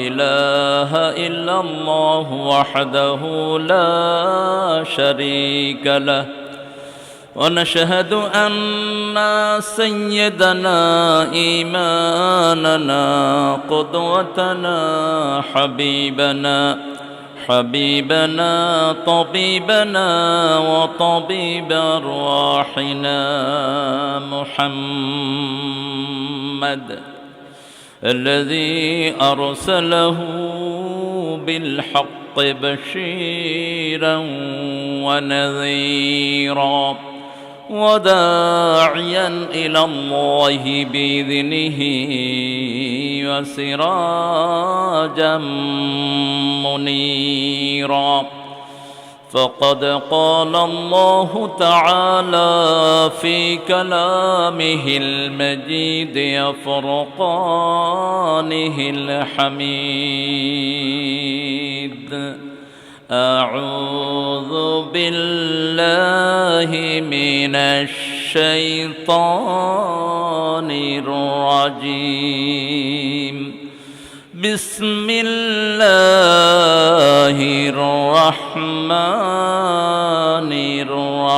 إله إلا الله وحده لا شريك له ونشهد أن سيدنا إيماننا قدوتنا حبيبنا طبيبنا وطبيب أرواحنا محمد الذي أرسله بالحق بشيرا ونذيرا وداعيا إلى الله بإذنه وسراجا منيرا فقد قال الله تعالى في كلامه المجيد وفرقانه الحميد أعوذ بالله من الشيطان الرجيم بسم الله الرحمن الرحيم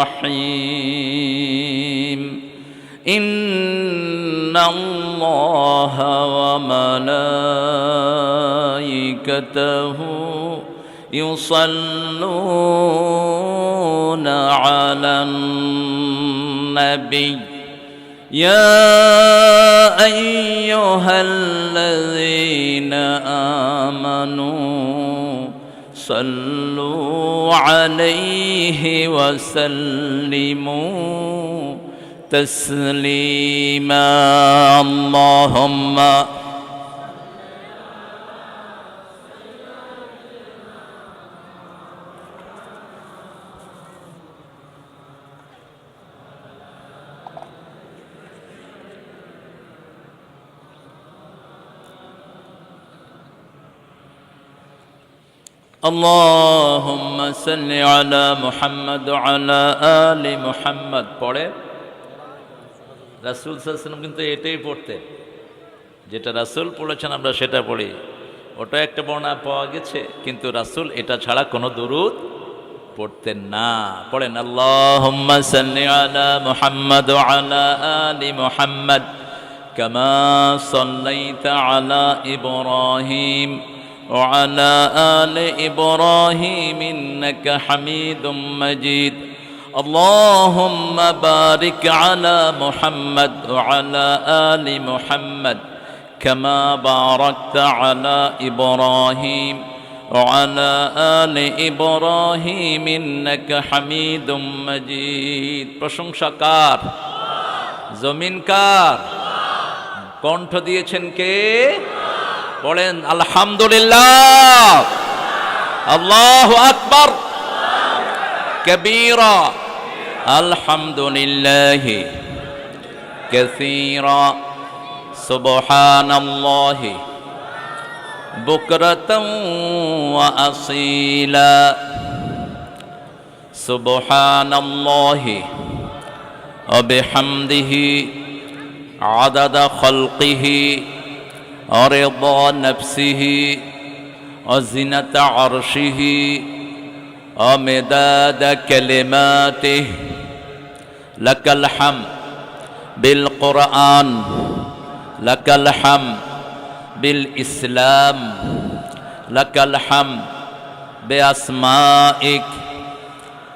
الرحيم إن الله وملائكته يصلون على النبي يا أيها الذين آمنوا صلوا عليه وسلموا تسليما اللهم اللهم صل على محمد وعلى آل محمد পড়ে রাসূল সাল্লাল্লাহু আলাইহি ওয়াসাল্লাম কিন্তু এটাই পড়তেন, যেটা রাসূল পড়েছেন আমরা সেটা পড়ি। ওটা একটা বর্ণনা পাওয়া গেছে, কিন্তু রাসূল এটা ছাড়া কোনো দুরূদ পড়তেন না। পড়েন আল্লাহুম্মা সাল্লি আলা মুহাম্মাদ ওয়া আলা আলি মুহাম্মাদ কামা সাল্লাইতা আলা ইব্রাহিম وعلى آل إبراهيم إنك حميد مجيد اللهم بارك على محمد وعلى آل محمد كما باركت على إبراهيم وعلى آل إبراهيم إنك حميد مجيد প্রশংসা কার? জমিন কার? কণ্ঠ দিয়েছেন কে? বলেন আলহামদুলিল্লাহ, আল্লাহু আকবার কবীরা, আলহামদুলিল্লাহি কাসীরা, সুবহানাল্লাহি বুকরাতাও ওয়া আসীলা, সুবহানাল্লাহি ওয়া বিহামদিহি আদাদা খালকিহি ورضا نفسه وزنة عرشه ومداد كلماته لك الحمد بالقرآن لك الحمد بالإسلام لك الحمد بأسمائك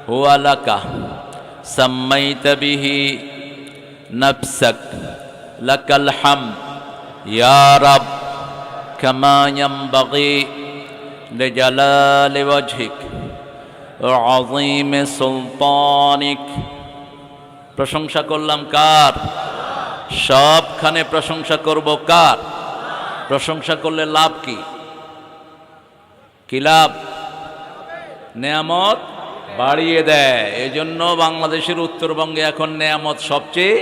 هو لك سميت به نفسك لك الحمد يا رب كما ينبغي لجلال وجهك وعظيم سلطانك প্রশংসা করলাম কার? সবখানে প্রশংসা করব কার? প্রশংসা করলে লাভ কি? কি লাভ? নেয়ামত বাড়িয়ে দেয়। এজন্য বাংলাদেশের উত্তরবঙ্গে এখন নেয়ামত সবচেয়ে,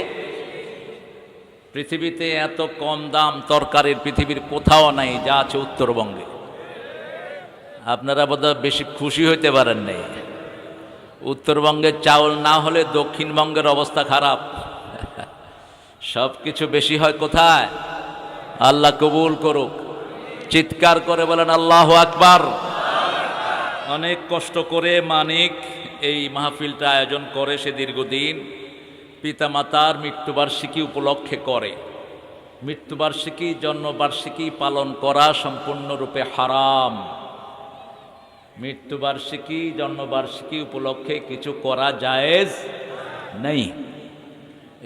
পৃথিবীতে এত কম দাম তরকারির পৃথিবীর কোথাও নাই যা আছে উত্তরবঙ্গে। আপনারা বোধহয় বেশি খুশি হইতে পারেন নাই। উত্তরবঙ্গের চাউল না হলে দক্ষিণবঙ্গের অবস্থা খারাপ। সব কিছু বেশি হয় কোথায়? আল্লাহ কবুল করুক। চিৎকার করে বলেন আল্লাহু আকবার। অনেক কষ্ট করে মানিক এই মাহফিলটা আয়োজন করে, সে দীর্ঘদিন পিতামাতার মৃত্যুবার্ষিকী উপলক্ষে করে। মৃত্যুবার্ষিকী জন্মবার্ষিকী পালন করা সম্পূর্ণরূপে হারাম। মৃত্যুবার্ষিকী জন্মবার্ষিকী উপলক্ষে কিছু করা জায়েজ নেই।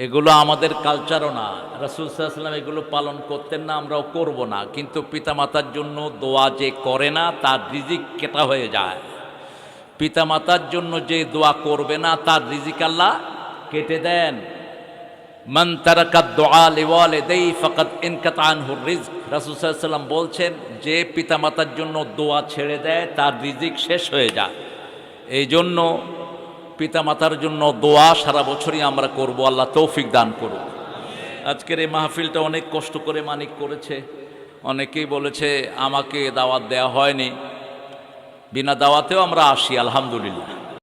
এগুলো আমাদের কালচারও না। রাসূল সাল্লাল্লাহু আলাইহি ওয়াসাল্লাম এগুলো পালন করতেন না, আমরাও করব না। কিন্তু পিতামাতার জন্য দোয়া যে করে না তার রিজিক কেটা হয়ে যায়। পিতামাতার জন্য যে দোয়া করবে না তার রিজিক আল্লাহ কেটে দেন। মান তারাকা দুআ লিওয়ালিদাই ফাকাদ ইনকাতা আনহু রিজক। রাসূল সাল্লাল্লাহু আলাইহি ওয়াসাল্লাম বলছেন, যে পিতামাতার জন্য দোয়া ছেড়ে দেয় তার রিজিক শেষ হয়ে যায়। এই জন্য পিতামাতার জন্য দোয়া সারা বছরই আমরা করব। আল্লাহ তৌফিক দান করুক। আজকের এই মাহফিলটা অনেক কষ্ট করে মানিক করেছে। অনেকেই বলেছে আমাকে দাওয়াত দেওয়া হয়নি। বিনা দাওয়াতেও আমরা আসি, আলহামদুলিল্লাহ।